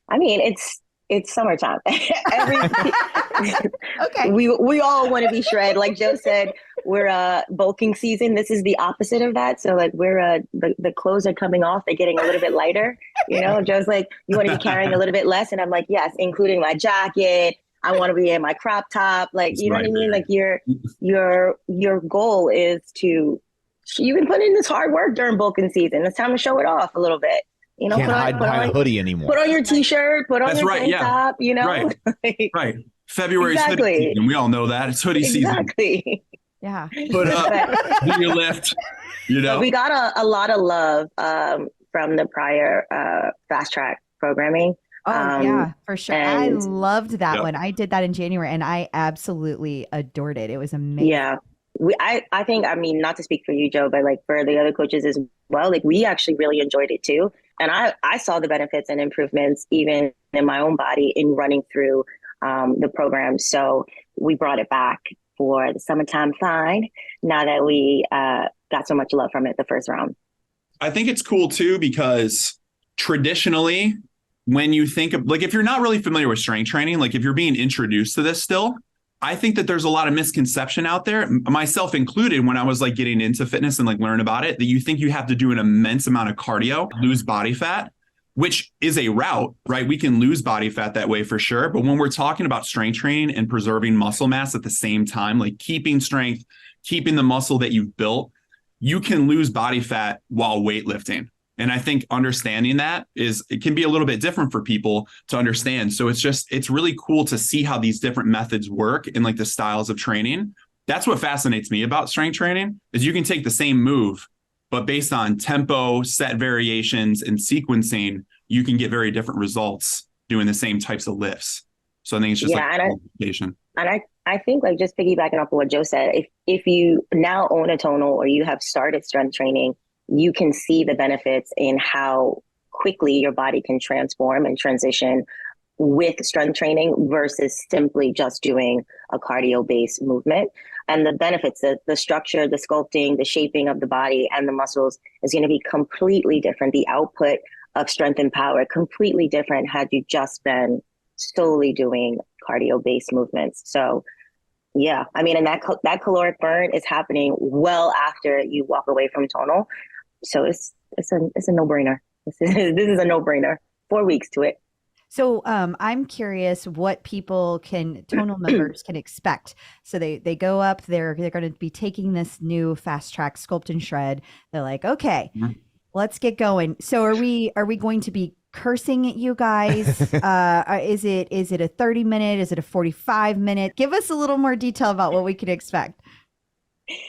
I mean, it's summertime. Okay. We all want to be shred. Like Joe said, we're bulking season. This is the opposite of that. So like we're the clothes are coming off. They're getting a little bit lighter. You know, Joe's like, you want to be carrying a little bit less, and I'm like, yes, including my jacket. I want to be in my crop top. Like, you know what I mean? Like your goal is to, you've been putting in this hard work during bulking season. It's time to show it off a little bit. You know, Can't hide behind a hoodie anymore. Put on your t-shirt, put on your tank top, you know? Right. Right. February's hoodie season. We all know that. It's hoodie season. Exactly. Yeah. Put up, do your lift, you know? So we got a lot of love from the prior fast track programming. Oh, yeah, for sure. I loved that Yep. one. I did that in January and I absolutely adored it. It was amazing. Yeah. I think, I mean, not to speak for you, Joe, but like for the other coaches as well, like we actually really enjoyed it too. And I saw the benefits and improvements even in my own body in running through the program. So we brought it back for the summertime fine now that we got so much love from it the first round. I think it's cool too, because traditionally, when you think of, like, if you're not really familiar with strength training, like if you're being introduced to this still, I think that there's a lot of misconception out there, myself included, when I was like getting into fitness and like learn about it, that you think you have to do an immense amount of cardio, lose body fat, which is a route, right? We can lose body fat that way for sure. But when we're talking about strength training and preserving muscle mass at the same time, like keeping strength, keeping the muscle that you've built, you can lose body fat while weightlifting. And I think understanding that it can be a little bit different for people to understand. So it's really cool to see how these different methods work and like the styles of training. That's what fascinates me about strength training, is you can take the same move, but based on tempo, set variations, and sequencing, you can get very different results doing the same types of lifts. So I think it's just and I think like just piggybacking off of what Joe said, if you now own a Tonal or you have started strength training, you can see the benefits in how quickly your body can transform and transition with strength training versus simply just doing a cardio-based movement. And the benefits, the structure, the sculpting, the shaping of the body and the muscles is going to be completely different. The output of strength and power, completely different had you just been solely doing cardio-based movements. So yeah, I mean, and that caloric burn is happening well after you walk away from Tonal. So it's a no-brainer. This is a no-brainer. 4 weeks to it. So I'm curious what Tonal members can expect. So they go up, they're going to be taking this new fast track Sculpt and Shred. They're like, okay, let's get going. So are we going to be cursing at you guys? Is it a 30-minute? Is it a 45-minute? Give us a little more detail about what we can expect.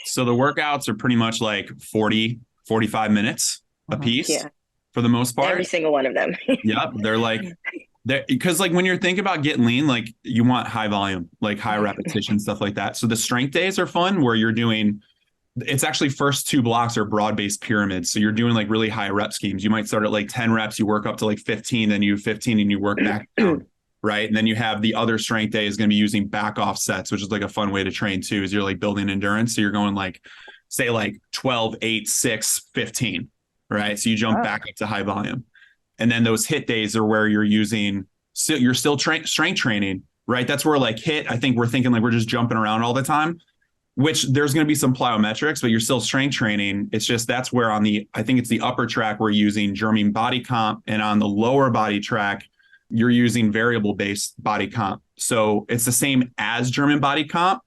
So the workouts are pretty much like 45 minutes a piece for the most part. Every single one of them. Yep. Because like when you're thinking about getting lean, like you want high volume, like high repetition, stuff like that. So the strength days are fun where you're doing, it's actually first 2 blocks are broad-based pyramids. So you're doing like really high rep schemes. You might start at like 10 reps, you work up to like 15, then you 15 and you work back down. Right. And then you have the other strength day is going to be using back off sets, which is like a fun way to train too, is you're like building endurance. So you're going like, say like 12, 8, 6, 15, right? So you jump back up to high volume. And then those hit days are where you're still strength training, right? That's where like hit, I think we're thinking like we're just jumping around all the time, which there's going to be some plyometrics, but you're still strength training. It's just, that's where I think it's the upper track, we're using German body comp, and on the lower body track, you're using variable-based body comp. So it's the same as German body comp,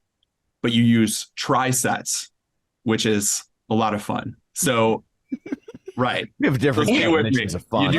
but you use trisets, which is a lot of fun. So, right. We have different definitions of fun.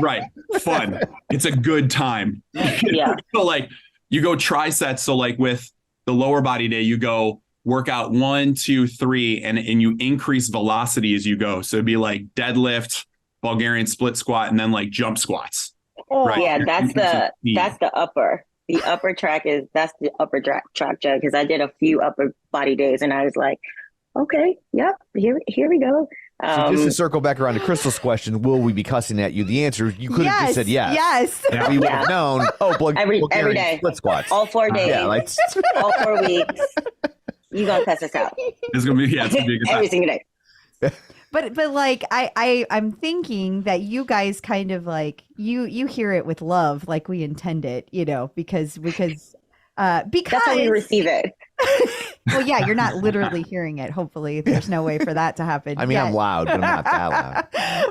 Right. Fun. It's a good time. Yeah. So like you go trisets. So like with the lower body day, you go workout 1, 2, 3, and you increase velocity as you go. So it'd be like deadlift, Bulgarian split squat, and then like jump squats. Oh, right? yeah. That's the upper. The upper track that's the upper track jug, because I did a few upper body days and I was like, okay, yep, here we go. So just to circle back around to Crystal's question, will we be cussing at you? The answer, you could have just said yes. Yes. And we would have known, every day. Split squats. All 4 days. Yeah, like, all 4 weeks. You gonna cuss us out. It's gonna be a good time. Every single day. But like I'm thinking that you guys kind of like you hear it with love, like we intend it, because that's how we receive it. Well, yeah, you're not literally hearing it. Hopefully, there's no way for that to happen. I mean, I'm loud, but I'm not that loud.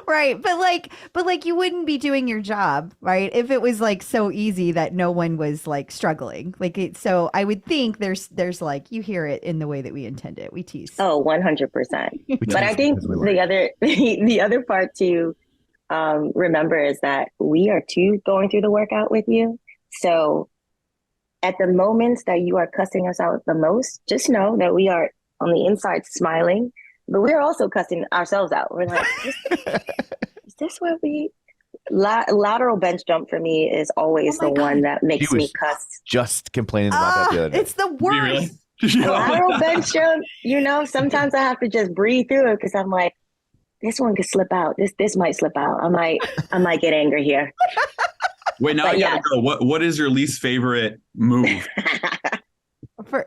Right, but like you wouldn't be doing your job, right? If it was like so easy that no one was like struggling, so I would think there's like you hear it in the way that we intend it. We tease. Oh, 100%. But I think the other part to remember is that we are too going through the workout with you. So at the moments that you are cussing us out the most, just know that we are on the inside smiling, but we're also cussing ourselves out. We're like, is this what we... lateral bench jump for me is always the one that makes me cuss. Just complaining about that the other day. It's the worst. Really? Lateral bench jump, sometimes I have to just breathe through it because I'm like, this one could slip out. This might slip out. I might get angry here. Wait, now I gotta go. What is your least favorite move? For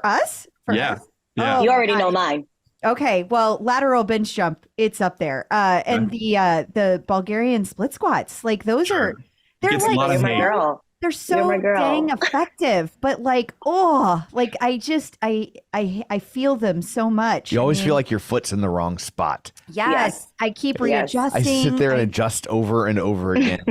us? Yeah. Oh, you already know mine. Okay, well, lateral bench jump, it's up there. And the Bulgarian split squats, like those they're like my girl. They're so dang effective, but like I feel them so much. You always feel like your foot's in the wrong spot. Yes. I keep readjusting. I sit there and adjust over and over again.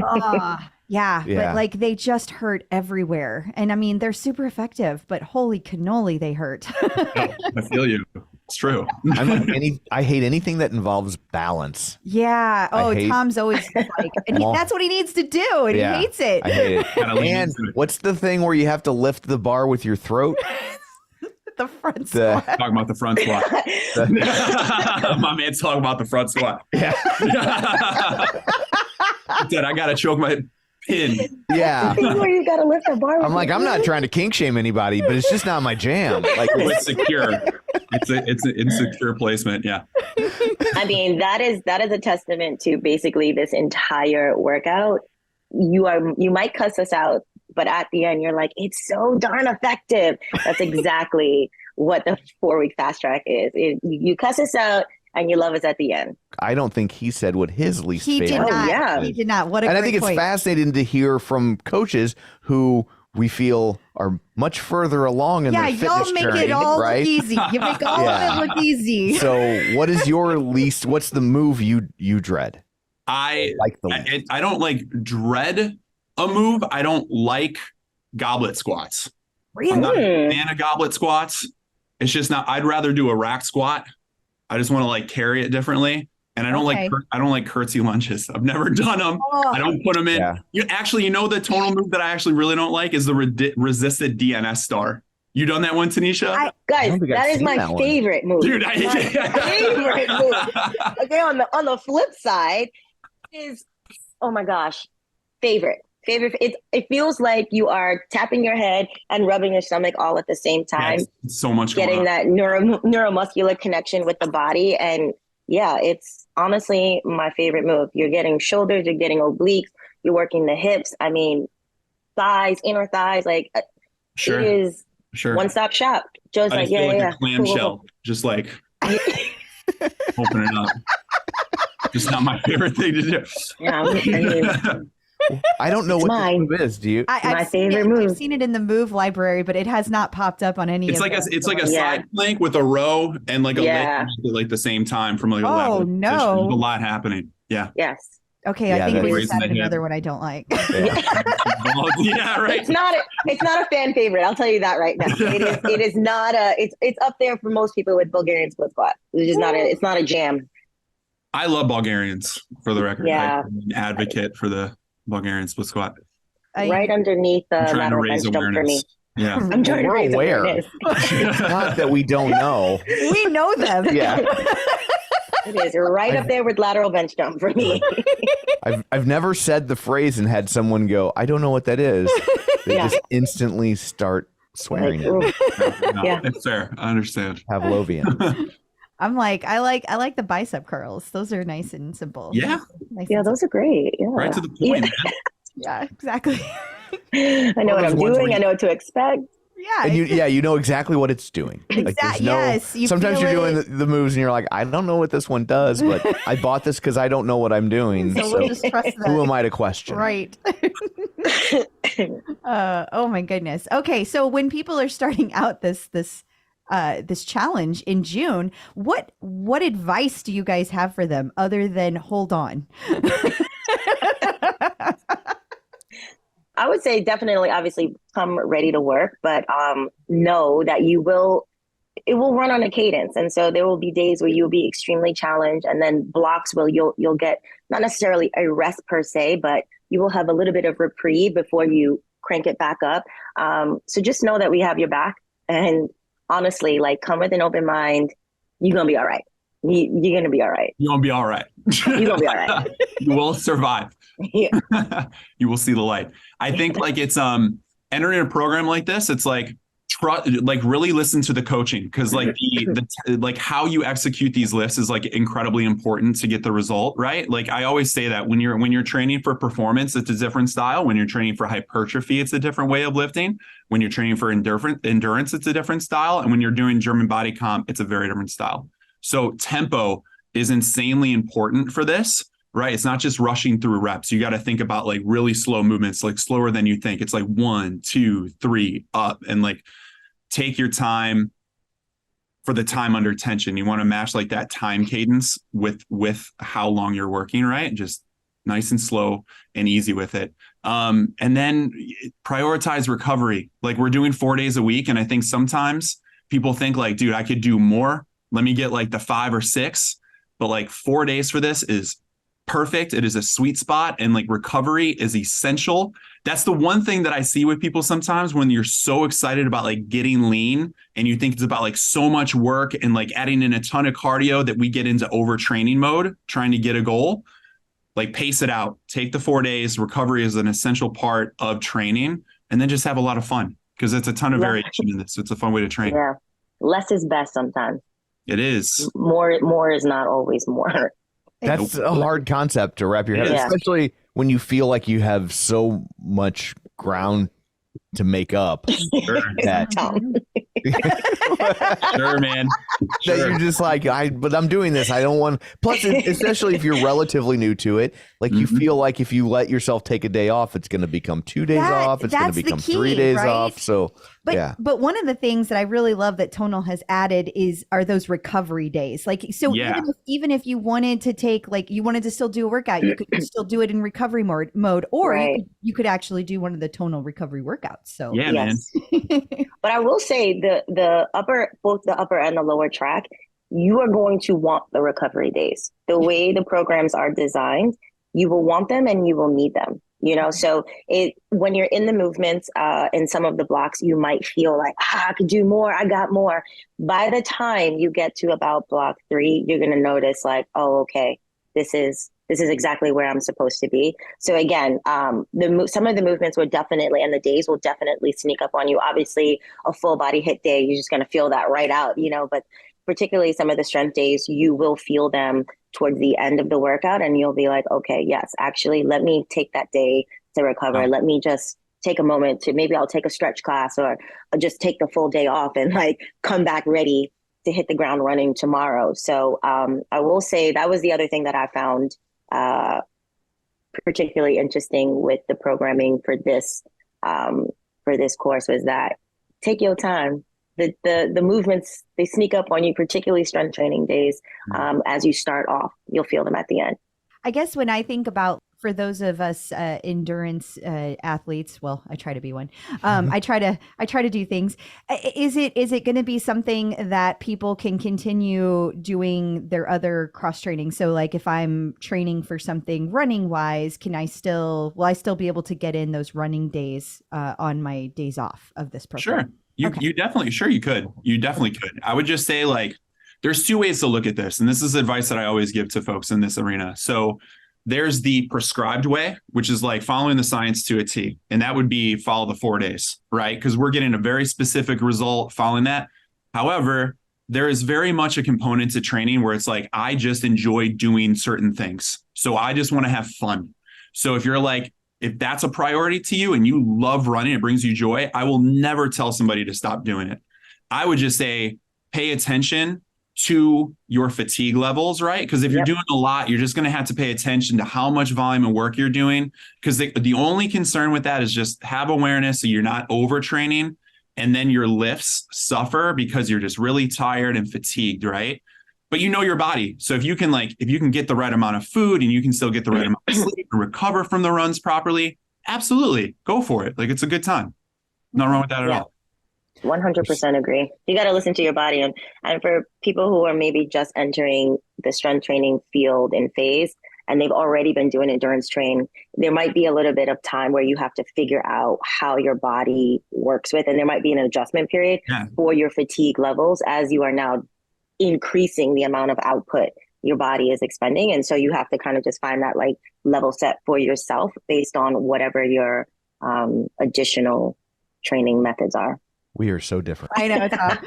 Yeah, but like they just hurt everywhere. And I mean, they're super effective, but holy cannoli, they hurt. I feel you. It's true. I hate anything that involves balance. Yeah. Oh, Tom's always like, and that's what he needs to do, and he hates it. I hate it. And what's the thing where you have to lift the bar with your throat? The front squat. Talking about the front squat. My man's talking about the front squat. Yeah. Said, I gotta choke my pin. Yeah. Where you gotta lift the bar. I'm like, I'm not trying to kink shame anybody, but it's just not my jam. Like, it's secure. It's an insecure placement. Yeah. I mean, that is a testament to basically this entire workout. You might cuss us out, but at the end you're like, it's so darn effective. That's exactly what the 4-week fast track is. You cuss us out and you love us at the end. I don't think he said what his least favorite. He did not. Yeah. He did not. What a and great I think it's point. fascinating to hear from coaches who we feel are much further along in their fitness y'all make journey, it all right? look easy. You make all of it look easy. So what is your least, what's the move you dread? I like I don't like dread a move. I don't like goblet squats. Really? I'm not a fan of goblet squats. It's just not, I'd rather do a rack squat. I just want to like carry it differently. And I don't like curtsy lunges. I've never done them. I don't put them in. Yeah. You know the tonal move that I actually really don't like is the resisted DNS star. You done that one, Tanysha? Guys, that is my favorite move. Dude, favorite move. Okay, on the flip side is, oh my gosh, favorite. It feels like you are tapping your head and rubbing your stomach all at the same time. It's so much getting that neuromuscular connection with the body. And yeah, it's honestly my favorite move. You're getting shoulders, you're getting obliques, you're working the hips. I mean, thighs, inner thighs, like sure. It is one-stop shop. Joe's I like, feel like yeah. a clamshell, cool. Just like open it up. Just not my favorite thing to do. Yeah, I mean, I don't know what this move is. Do you? My favorite move. I've seen it in the move library, but it has not popped up on any. It's like a side plank with a row and like a leg at like the same time from like a leg. Oh no! There's a lot happening. Yeah. Yes. Okay, Yeah, I think we that's- just had Raising the another hip. one I don't like. Yeah, right. It's not a fan favorite. I'll tell you that right now. It is not it's up there for most people with Bulgarian split squat. It's not a jam. I love Bulgarians, for the record. Yeah. I'm an advocate for the Bulgarian split squat. Right underneath the I'm trying to lateral raise bench jump for me. awareness. Yeah. I'm trying to We're raise aware. awareness. It's not that we don't know. We know them. Yeah. It is right up there with lateral bench jump for me. I've never said the phrase and had someone go, I don't know what that is. They Yeah. just instantly start swearing Like, at me. ooh. No, Yeah. it's fair. I understand. Pavlovian. I'm like, I like the bicep curls. Those are nice and simple. Yeah. Nice Yeah, and those are great. Yeah. Right to the point, man. Yeah, exactly. I know what Those I'm ones where doing. you- I know what to expect. Yeah. And you know exactly what it's doing. Like, there's no, Yes, you sometimes feel you're doing it. the moves and you're like, I don't know what this one does, but I bought this because I don't know what I'm doing. So we'll just trust that. who am I to question? Right. Oh my goodness. Okay, so when people are starting out this challenge in June, what advice do you guys have for them other than hold on? I would say definitely, obviously, come ready to work, but know that it will run on a cadence, and so there will be days where you'll be extremely challenged, and then blocks where you'll get not necessarily a rest per se, but you will have a little bit of reprieve before you crank it back up. So just know that we have your back, and honestly, like, come with an open mind. You're gonna be all right. You're gonna be all right. You're going to be all right. You're gonna be all right. You will survive. Yeah. You will see the light. I think like it's entering a program like this, it's like really listen to the coaching, because like the like how you execute these lifts is like incredibly important to get the result, right? Like I always say that when you're training for performance, it's a different style. When you're training for hypertrophy, it's a different way of lifting. When you're training for endurance, it's a different style. And when you're doing German body comp, it's a very different style. So tempo is insanely important for this, right? It's not just rushing through reps. You got to think about like really slow movements, like slower than you think. It's like 1, 2, 3 up, and like take your time for the time under tension. You want to match like that time cadence with how long you're working, right? Just nice and slow and easy with it. And then prioritize recovery. Like we're doing 4 days a week. And I think sometimes people think like, dude, I could do more. Let me get like the 5 or 6, but like 4 days for this is perfect. It is a sweet spot, and like recovery is essential. That's the one thing that I see with people sometimes when you're so excited about like getting lean and you think it's about like so much work and like adding in a ton of cardio that we get into overtraining mode, trying to get a goal. Like pace it out, take the 4 days. Recovery is an essential part of training, and then just have a lot of fun, because it's a ton of variation in this. It's a fun way to train. Yeah. Less is best sometimes. It is. More is not always more. That's a hard concept to wrap your head, Yeah. especially when you feel like you have so much ground to make up. Sure, That, Tom. sure, man. that Sure. you're just like, but I'm doing this. I don't want. Plus, especially if you're relatively new to it, like you feel like if you let yourself take a day off, it's going to become 2 days off. It's going to that's the become key, 3 days right? off. So, But yeah. but one of the things that I really love that Tonal has added are those recovery days. Like so, Yeah. even if you wanted to take you wanted to still do a workout, you could still do it in recovery mode, or Right. you could actually do one of the Tonal recovery workouts. So Yeah, Yes. man. But I will say both the upper and the lower track, you are going to want the recovery days. The way the programs are designed, you will want them and you will need them. So when you're in the movements, in some of the blocks, you might feel like, I could do more. I got more. By the time you get to about block 3, you're going to notice like, oh, okay, this is exactly where I'm supposed to be. So again, some of the movements will definitely, and the days will definitely sneak up on you. Obviously, a full body hit day, you're just going to feel that right out, but particularly some of the strength days, you will feel them towards the end of the workout, and you'll be like, okay, yes, actually, let me take that day to recover. Let me just take a moment to, maybe I'll take a stretch class, or I'll just take the full day off and like come back ready to hit the ground running tomorrow. So I will say that was the other thing that I found particularly interesting with the programming for this course, was that take your time. The movements, they sneak up on you, particularly strength training days. As you start off, you'll feel them at the end. I guess when I think about, for those of us endurance athletes, well, I try to be one. I try to do things. Is it going to be something that people can continue doing their other cross training? So, like, if I'm training for something running wise, will I still be able to get in those running days on my days off of this program? Sure, you definitely could. You definitely could. I would just say, like, there's two ways to look at this, and this is advice that I always give to folks in this arena. So there's the prescribed way, which is like following the science to a T. And that would be follow the 4 days, right? Because we're getting a very specific result following that. However, there is very much a component to training where it's like, I just enjoy doing certain things. So I just want to have fun. So if that's a priority to you and you love running, it brings you joy, I will never tell somebody to stop doing it. I would just say, pay attention to your fatigue levels, right? Because if you're doing a lot, you're just going to have to pay attention to how much volume and work you're doing. Because the only concern with that is just have awareness so you're not overtraining, and then your lifts suffer because you're just really tired and fatigued, right? But you know your body. So if you can get the right amount of food and you can still get the right amount of sleep and recover from the runs properly, absolutely go for it. Like, it's a good time. Nothing wrong with that at all. 100% agree. You got to listen to your body. And for people who are maybe just entering the strength training field and phase, and they've already been doing endurance train, there might be a little bit of time where you have to figure out how your body works with, and there might be an adjustment period for your fatigue levels as you are now increasing the amount of output your body is expending. And so you have to kind of just find that like level set for yourself based on whatever your additional training methods are. We are so different. I know, Tom.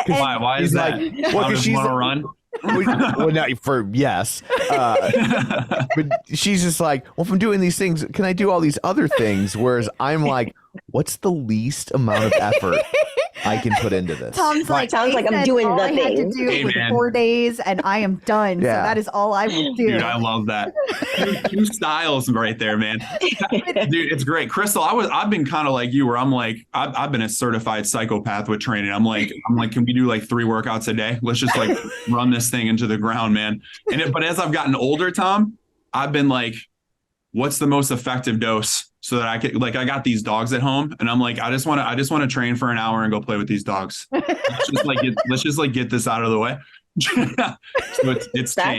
Why is that? Well, because she's want to run. Well, not for yes, but she's just like, well, if I'm doing these things, can I do all these other things? Whereas I'm like, what's the least amount of effort I can put into this? Tom's like, sounds like I'm doing the thing. I had to do was 4 days, and I am done. Yeah. So that is all I will do. Dude, I love that. Two styles right there, man. Dude, it's great. Crystal, I've been kind of like you, where I'm like, I've been a certified psychopath with training. I'm like, can we do like 3 workouts a day? Let's just like run this thing into the ground, man. But as I've gotten older, Tom, I've been like, what's the most effective dose so that I can, like, I got these dogs at home and I'm like, I just want to train for an hour and go play with these dogs. Let's just get this out of the way. So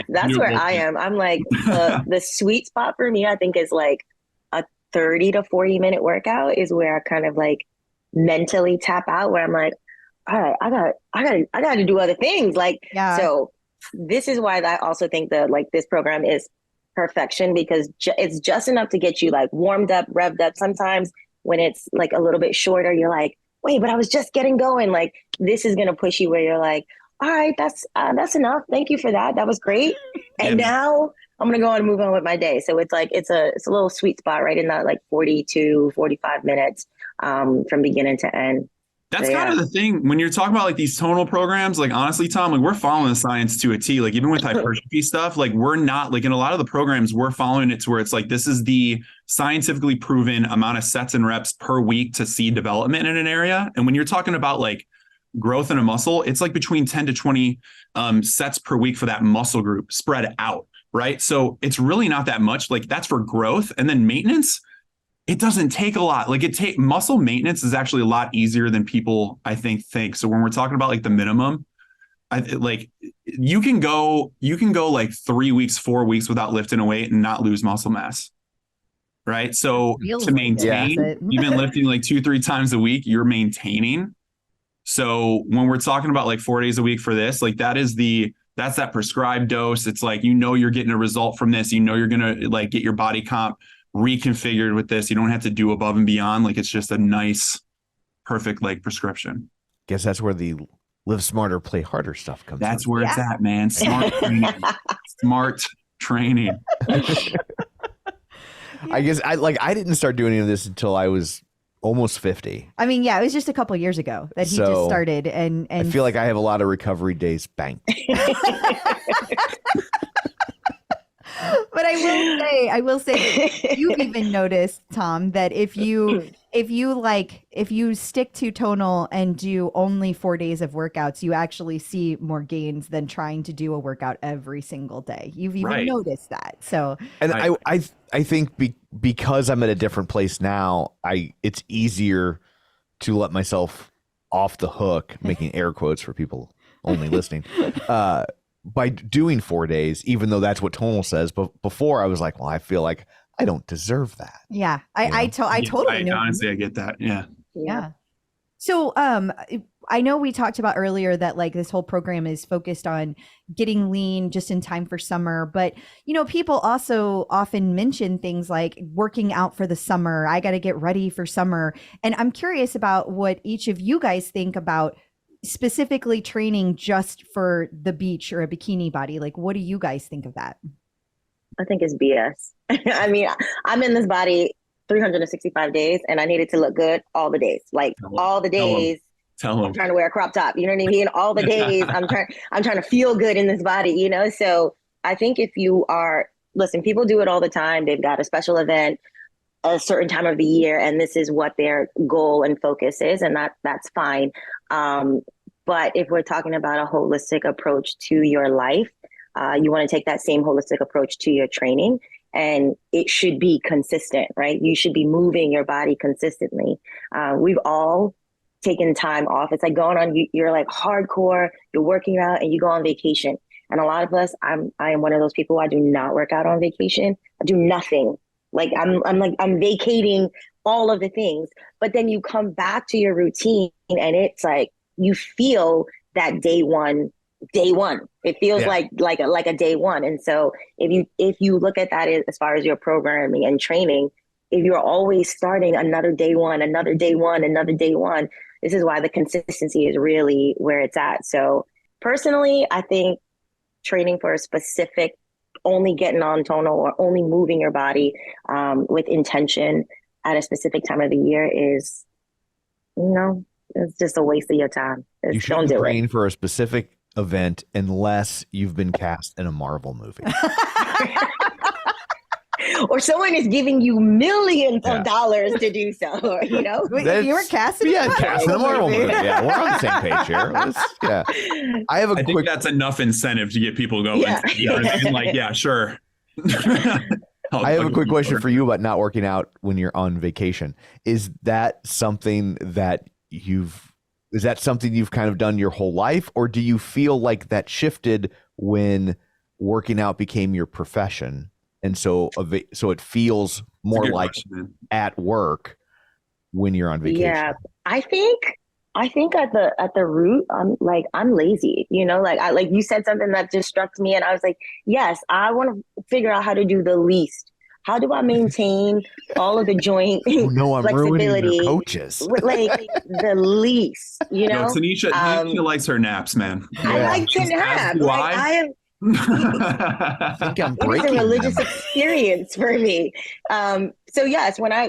that's where I am. I'm like, the sweet spot for me, I think, is like a 30 to 40 minute workout is where I kind of like mentally tap out, where I'm like, all right, I got to do other things. Like, so this is why I also think that like this program is perfection, because it's just enough to get you like warmed up, revved up. Sometimes when it's like a little bit shorter, you're like, wait, but I was just getting going. Like, this is going to push you where you're like, all right, that's enough. Thank you for that. That was great. And now I'm going to go on and move on with my day. So it's like, it's a little sweet spot right in that like 40 to 45 minutes from beginning to end. That's kind of the thing when you're talking about like these tonal programs. Like, honestly, Tom, like, we're following the science to a T. Like, even with hypertrophy stuff, like, we're not like in a lot of the programs, we're following it to where it's like, this is the scientifically proven amount of sets and reps per week to see development in an area. And when you're talking about like growth in a muscle, it's like between 10 to 20 sets per week for that muscle group spread out. Right. So it's really not that much. Like, that's for growth. And then maintenance, it doesn't take a lot. Like, muscle maintenance is actually a lot easier than people, I think. So when we're talking about like the minimum, you can go like 3 weeks, 4 weeks without lifting a weight and not lose muscle mass. Right. So to maintain, even lifting like 2-3 times a week, you're maintaining. So when we're talking about like 4 days a week for this, like, that's that prescribed dose. It's like, you're getting a result from this. You're going to like get your body comp reconfigured with this. You don't have to do above and beyond. Like, it's just a nice, perfect like prescription. Guess that's where the live smarter, play harder stuff comes. That's where it's at, man. Smart training. Smart training. I guess I didn't start doing any of this until I was almost 50. I mean, it was just a couple years ago that he just started, and I feel like I have a lot of recovery days banked. But I will say that you've even noticed, Tom, that if you stick to Tonal and do only 4 days of workouts, you actually see more gains than trying to do a workout every single day. You've even noticed that. So, and I think because I'm at a different place now, it's easier to let myself off the hook, making air quotes for people only listening, by doing 4 days, even though that's what Tonal says. But before I was like, well, I feel like I don't deserve that. Yeah. I totally know. Honestly, I get that. Yeah. Yeah. So, I know we talked about earlier that like this whole program is focused on getting lean just in time for summer. But, people also often mention things like working out for the summer. I got to get ready for summer. And I'm curious about what each of you guys think about specifically training just for the beach or a bikini body. Like, what do you guys think of that? I think it's BS. I mean, I'm in this body 365 days and I need it to look good all the days. Like all the days. Tell them. I'm trying to wear a crop top. You know what I mean? All the days I'm trying to feel good in this body, So I think if you listen, people do it all the time. They've got a special event, a certain time of the year, and this is what their goal and focus is. And that's fine. But if we're talking about a holistic approach to your life, you want to take that same holistic approach to your training, and it should be consistent, right? You should be moving your body consistently. We've all taken time off. It's like going on, you're like hardcore, you're working out and you go on vacation. And a lot of us, I am one of those people. I do not work out on vacation. I do nothing. Like I'm vacating all of the things, but then you come back to your routine and it's like, you feel that day one. It feels like a day one. And so if you look at that as far as your programming and training, if you're always starting another day one, this is why the consistency is really where it's at. So personally, I think training for a specific, only getting on Tonal or only moving your body with intention at a specific time of the year is, it's just a waste of your time. You shouldn't train for a specific event unless you've been cast in a Marvel movie. Or someone is giving you millions of dollars to do so, You were cast in a Marvel movie. Yeah, we're on the same page here. I think that's enough incentive to get people going. Yeah, sure. I have a quick question for you about not working out when you're on vacation. Is that something that you've kind of done your whole life, or do you feel like that shifted when working out became your profession? And so it feels more like at work when you're on vacation. Yeah, I think at the root, I'm lazy. Like you said something that just struck me, and I was like, yes, I want to figure out how to do the least. How do I maintain all of the joint I'm flexibility? Ruining your coaches. Like the least, No, Tanysha likes her naps, man. I like to nap. I think I'm breaking. It's a religious experience for me. So yes, when I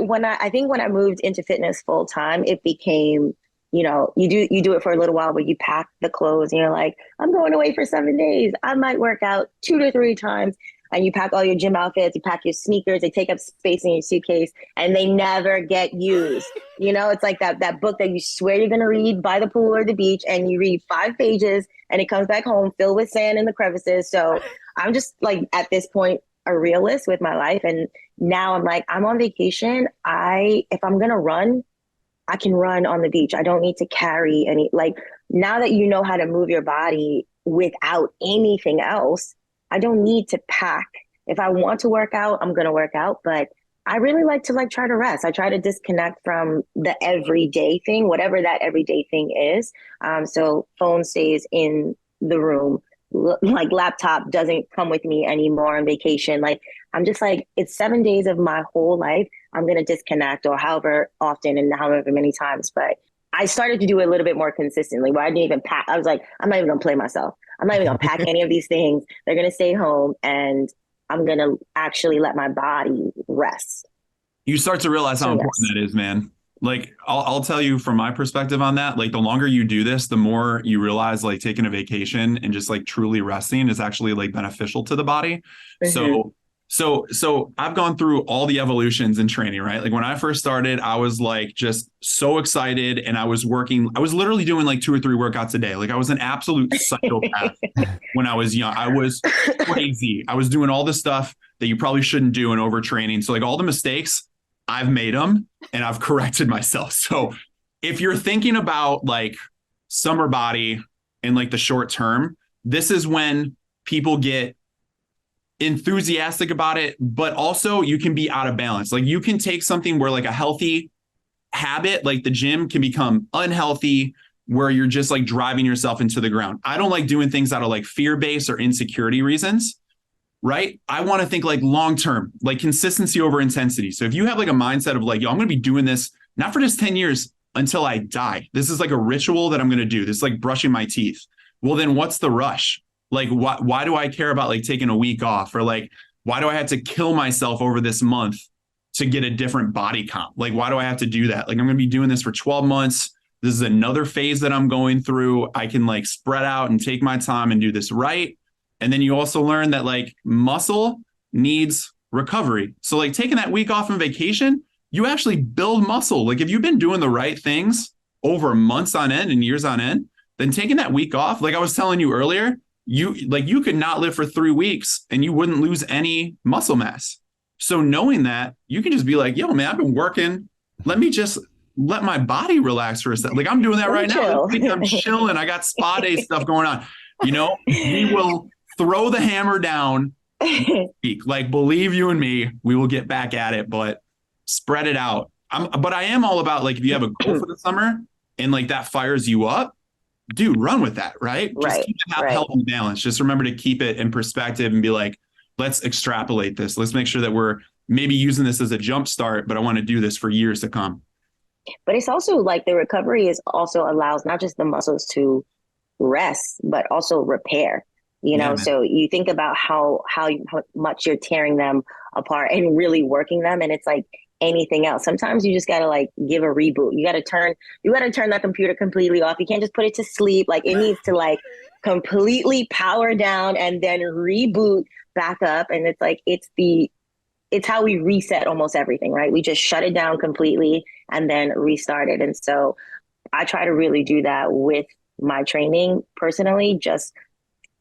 moved into fitness full time, it became, you do it for a little while, but you pack the clothes and you're like, I'm going away for 7 days. I might work out 2 to 3 times. And you pack all your gym outfits, you pack your sneakers, they take up space in your suitcase and they never get used. It's like that book that you swear you're going to read by the pool or the beach, and you read 5 pages and it comes back home filled with sand in the crevices. So I'm just like, at this point, a realist with my life. And now I'm like, I'm on vacation. If I'm going to run, I can run on the beach. I don't need to carry any, now that you know how to move your body without anything else, I don't need to pack. If I want to work out, I'm going to work out. But I really like to try to rest. I try to disconnect from the everyday thing, whatever that everyday thing is. So phone stays in the room. Laptop doesn't come with me anymore on vacation. I'm just like, it's 7 days of my whole life. I'm going to disconnect, or however often and however many times. But I started to do it a little bit more consistently, where I didn't even pack. I was like, I'm not even going to play myself. I'm not even going to pack any of these things. They're going to stay home, and I'm going to actually let my body rest. You start to realize how important that is, man. I'll tell you from my perspective on that, the longer you do this, the more you realize taking a vacation and just truly resting is actually beneficial to the body. Mm-hmm. So I've gone through all the evolutions in training, right? Like when I first started, I was like just so excited, and I was literally doing like 2 or 3 workouts a day. Like I was an absolute psychopath when I was young. I was crazy. I was doing all the stuff that you probably shouldn't do in overtraining. So like all the mistakes, I've made them and I've corrected myself. So if you're thinking about like summer body in like the short term, this is when people get enthusiastic about it, but also you can be out of balance. Like you can take something where like a healthy habit, like the gym, can become unhealthy, where you're just like driving yourself into the ground. I don't like doing things out of like fear-based or insecurity reasons, right? I want to think like long-term, like consistency over intensity. So if you have like a mindset of like, yo, I'm going to be doing this, not for just 10 years until I die. This is like a ritual that I'm going to do. This is like brushing my teeth. Well, then what's the rush? Like, why do I care about like taking a week off, or like, why do I have to kill myself over this month to get a different body comp? Like, why do I have to do that? Like, I'm going to be doing this for 12 months. This is another phase that I'm going through. I can like spread out and take my time and do this right. And then you also learn that like muscle needs recovery. So like taking that week off on vacation, you actually build muscle. Like if you've been doing the right things over months on end and years on end, then taking that week off, like I was telling you earlier, you could not live for 3 weeks and you wouldn't lose any muscle mass. So knowing that, you can just be like, yo, man, I've been working. Let me just let my body relax for a second. Like I'm doing that right now. I'm chilling. I got spa day stuff going on. You know, we will throw the hammer down. Like, believe you and me, we will get back at it, but spread it out. But I am all about like, if you have a goal for the summer and like that fires you up, dude, run with that, right? Just keep it healthy balance. Just remember to keep it in perspective and be like, let's extrapolate this. Let's make sure that we're maybe using this as a jump start, but I want to do this for years to come. But it's also like the recovery is also allows not just the muscles to rest, but also repair, you know? So you think about how much you're tearing them apart and really working them. And it's like anything else. Sometimes you just got to like give a reboot. You got to turn that computer completely off. You can't just put it to sleep. Like it needs to like completely power down and then reboot back up. And it's like, it's how we reset almost everything, right? We just shut it down completely and then restart it. And so I try to really do that with my training personally, just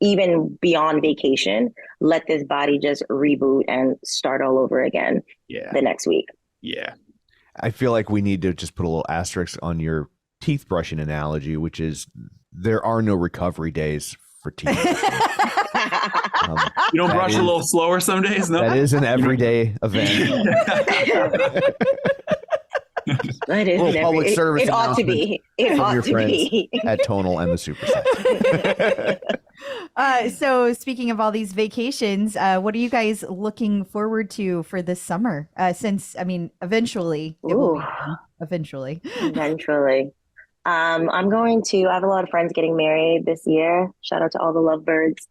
even beyond vacation, let this body just reboot and start all over again the next week. Yeah. I feel like we need to just put a little asterisk on your teeth brushing analogy, which is there are no recovery days for teeth. You don't brush a little slower some days? No? That is an everyday event. That is little public service it ought to be. It ought to be. At Tonal and the Supersets. So speaking of all these vacations, what are you guys looking forward to for this summer? Since, I mean, eventually it will be done. Eventually. I have a lot of friends getting married this year. Shout out to all the lovebirds.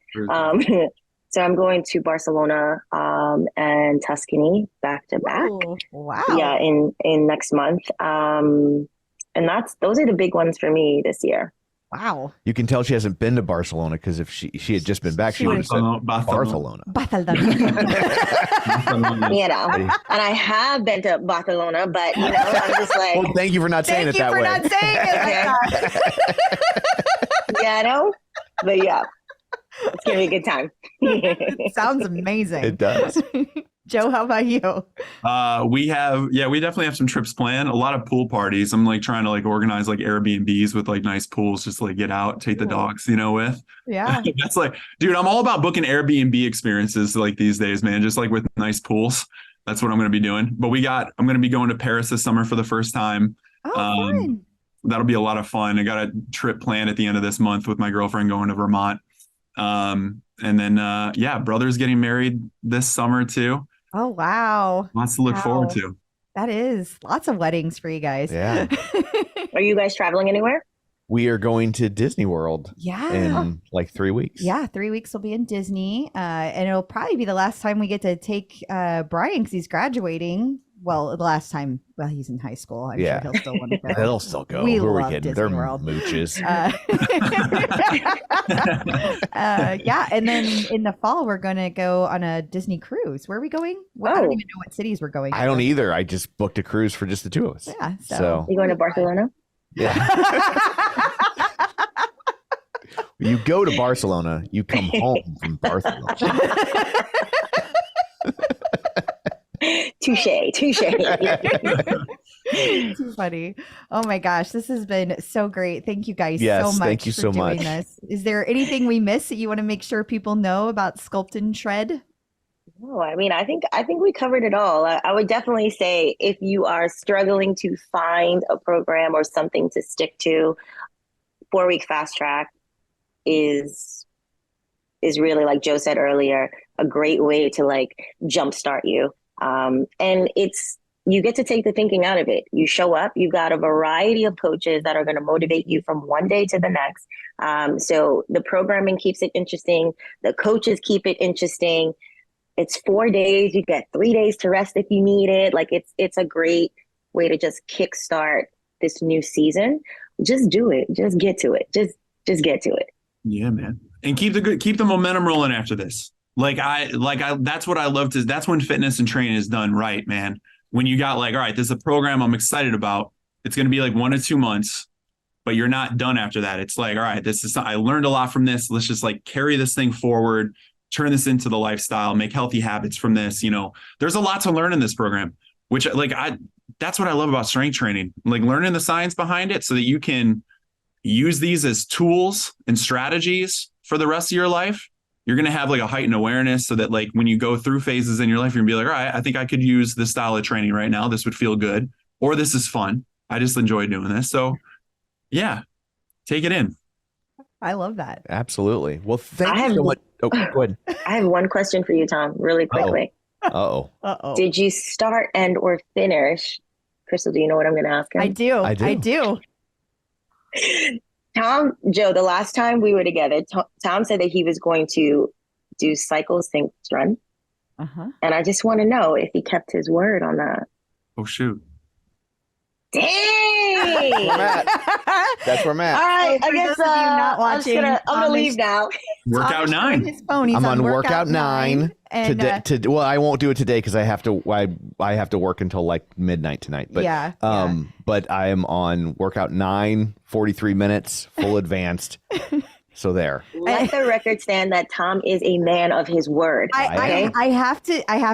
So I'm going to Barcelona and Tuscany back to back. Ooh, wow. Yeah, in next month. And those are the big ones for me this year. Wow. You can tell she hasn't been to Barcelona, because if she had just been back, she would have said Barcelona. You know, and I have been to Barcelona, but you know, I'm just like, well, thank you for not saying it that way. Thank you for not saying it like that. Yeah, I know, but yeah, it's gonna be a good time. It sounds amazing. It does. Joe, how about you? We definitely have some trips planned. A lot of pool parties. I'm like trying to like organize like Airbnbs with like nice pools, just to, like get out, take the dogs, you know, with. Yeah. That's like, dude, I'm all about booking Airbnb experiences like these days, man. Just like with nice pools. That's what I'm going to be doing. But I'm going to be going to Paris this summer for the first time. Oh, fun. That'll be a lot of fun. I got a trip planned at the end of this month with my girlfriend going to Vermont. And then, brother's getting married this summer too. Oh, wow. Lots to look forward to. That is lots of weddings for you guys. Yeah. Are you guys traveling anywhere? We are going to Disney World in like 3 weeks. Yeah, 3 weeks will be in Disney. And it'll probably be the last time we get to take Brian, because he's graduating Well, the last time, he's in high school. I'm sure he'll still want to go. They'll still go. We Who are we love kidding? Disney They're World. mooches. And then in the fall, we're going to go on a Disney cruise. Where are we going? Well, I don't even know what cities we're going. I don't either. I just booked a cruise for just the two of us. Yeah. So You going to Barcelona? yeah. You go to Barcelona, you come home from Barcelona. Touche. Too funny. Oh my gosh, this has been so great. Thank you guys Yes, so much thank you for so doing much. this. Is there anything we missed that you want to make sure people know about Sculpt and Shred? No, I mean, I think we covered it all. I would definitely say if you are struggling to find a program or something to stick to, 4-week fast track is really, like Joe said earlier, a great way to like jumpstart you. And you get to take the thinking out of it. You show up, you've got a variety of coaches that are going to motivate you from one day to the next. So the programming keeps it interesting. The coaches keep it interesting. It's 4 days. You get 3 days to rest if you need it. Like it's a great way to just kickstart this new season. Just do it. Just get to it. Just get to it. Yeah, man. And keep the momentum rolling after this. That's what I love to. That's when fitness and training is done right, man. When you got like, all right, this is a program I'm excited about. It's going to be like 1 to 2 months, but you're not done after that. It's like, all right, I learned a lot from this. Let's just like carry this thing forward, turn this into the lifestyle, make healthy habits from this. You know, there's a lot to learn in this program, which that's what I love about strength training, like learning the science behind it so that you can use these as tools and strategies for the rest of your life. You're going to have like a heightened awareness so that like when you go through phases in your life, you're gonna be like, all right, I think I could use this style of training right now. This would feel good, or this is fun. I just enjoy doing this. So yeah, take it in. I love that. Absolutely. Well, thank you so much. Oh, go ahead. I have one question for you, Tom, really quickly. Uh-oh. Did you start and or finish? Crystal, do you know what I'm going to ask him? I do. Tom, Joe, the last time we were together, Tom said that he was going to do cycle sync run. Uh-huh. And I just want to know if he kept his word on that. Oh, shoot. Dang! That's where I'm at. All right, For I guess those of you not watching, I'm gonna leave now. Workout Tom's showing 9. his phone. He's I'm on workout 9 and, today. Well, I won't do it today because I have to work until like midnight tonight. But but I am on workout 9, 43 minutes, full advanced. So there. Let the record stand that Tom is a man of his word. I have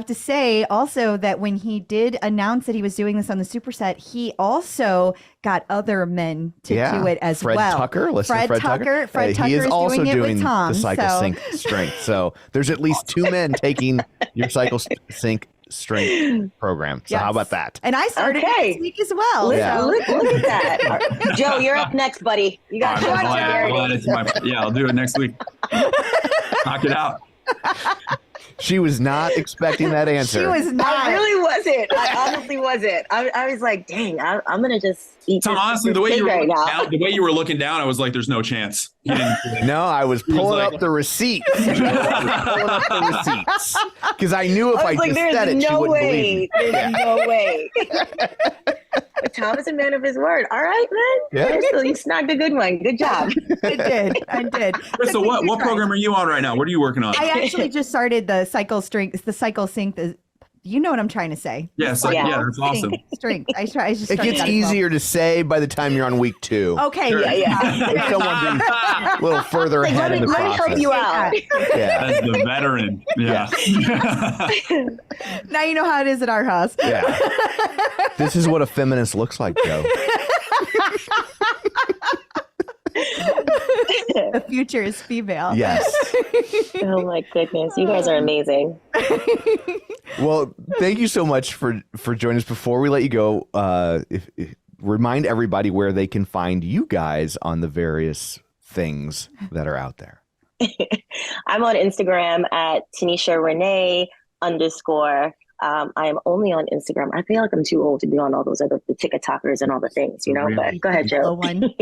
to say also that when he did announce that he was doing this on the Superset, he also got other men to do it as Fred well. Tucker, Fred Tucker. Fred Tucker he is also doing it with Tom. the cycle sync strength. So there's at least 2 men taking your cycle sync strength program. So how about that? And I started next week as well. Look, So. look at that. Joe, you're up next, buddy. You got I'll do it next week. Knock it out. She was not expecting that answer. She was not. I really wasn't. I honestly wasn't. I was like, dang, I'm gonna just eat. Tom, honestly, the way you were looking down, I was like, "There's no chance." No, I was pulling up the receipts. Because I knew if I just said it, she wouldn't believe me. There's no way. But Tom is a man of his word. All right, man. Yeah. So you snagged a good one. Good job. I did. So what program are you on right now? What are you working on? I actually just started the cycle sync. You know what I'm trying to say. That's awesome. Strength. I just It gets easier to say by the time you're on week 2. Okay. Sure. If someone be a little further ahead in the Let me process. help you out. Yeah. As the veteran. Yeah. Now you know how it is at our house. Yeah. This is what a feminist looks like, Joe. The future is female. Yes. Oh my goodness, you guys are amazing. Well, thank you so much for joining us. Before we let you go, remind everybody where they can find you guys on the various things that are out there. I'm on Instagram at Tanysha Renee _ I am only on Instagram. I feel like I'm too old to be on all those other the TikTokers and all the things, Really? But go ahead, Joe. One.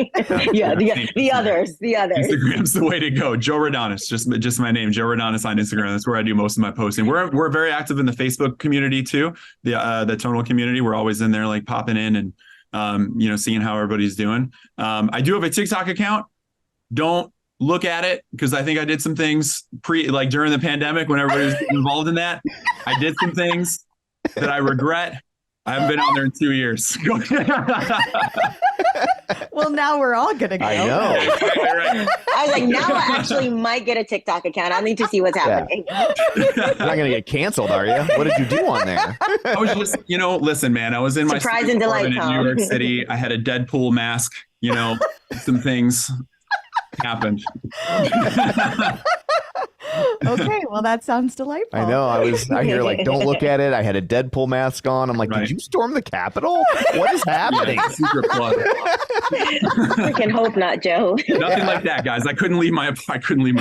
Yeah, the others. Instagram's the way to go. Joe Rodonis, just my name, Joe Rodonis on Instagram. That's where I do most of my posting. We're very active in the Facebook community too, the Tonal community. We're always in there, like popping in and seeing how everybody's doing. I do have a TikTok account. Don't look at it because I think I did some things during the pandemic when everybody was involved in that. I did some things that I regret. I haven't been on there in 2 years. Well, now we're all gonna go. I know. Right. I was like, now I actually might get a TikTok account. I need to see what's happening. You're not going to get canceled, are you? What did you do on there? I was just, listen, man, I was in Surprise my and delight, apartment in Tom. New York City. I had a Deadpool mask, some things happened. Okay, well, that sounds delightful. I know. I hear like, don't look at it. I had a Deadpool mask on. I'm like, Right. Did you storm the Capitol? What is happening? Secret plug. Freaking hope not, Joe. Nothing like that, guys. I couldn't leave my apartment.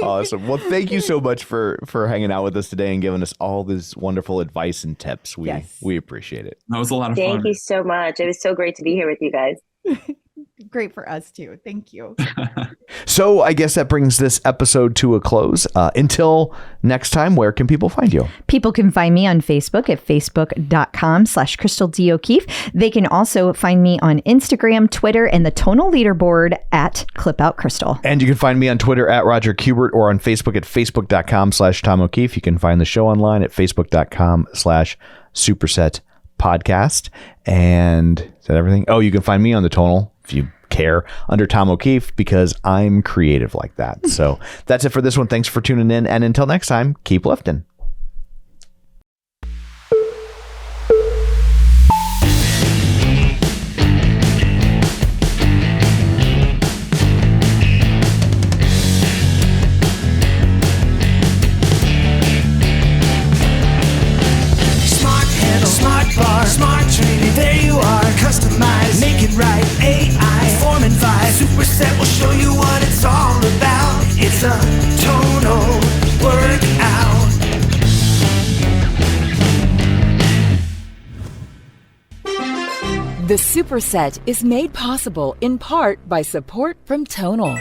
Awesome. Well, thank you so much for hanging out with us today and giving us all this wonderful advice and tips. We appreciate it. That was a lot of fun. Thank you so much. It was so great to be here with you guys. Great for us too. Thank you. So I guess that brings this episode to a close. Until next time, where can people find you? People can find me on Facebook at facebook.com/Crystal D. O'Keefe. They can also find me on Instagram, Twitter, and the Tonal leaderboard at ClipOutCrystal. And you can find me on Twitter at Roger Kubert or on Facebook at facebook.com/Tom O'Keefe. You can find the show online at facebook.com/Superset podcast. And is that everything? Oh, you can find me on the Tonal if you care under Tom O'Keefe because I'm creative like that. So that's it for this one. Thanks for tuning in. And until next time, keep lifting. Smart handle, smart bar, smart training. There you are, customize, make it right. AI, form and vibe. Superset will show you what it's all about. It's a Tonal workout. The Superset is made possible in part by support from Tonal.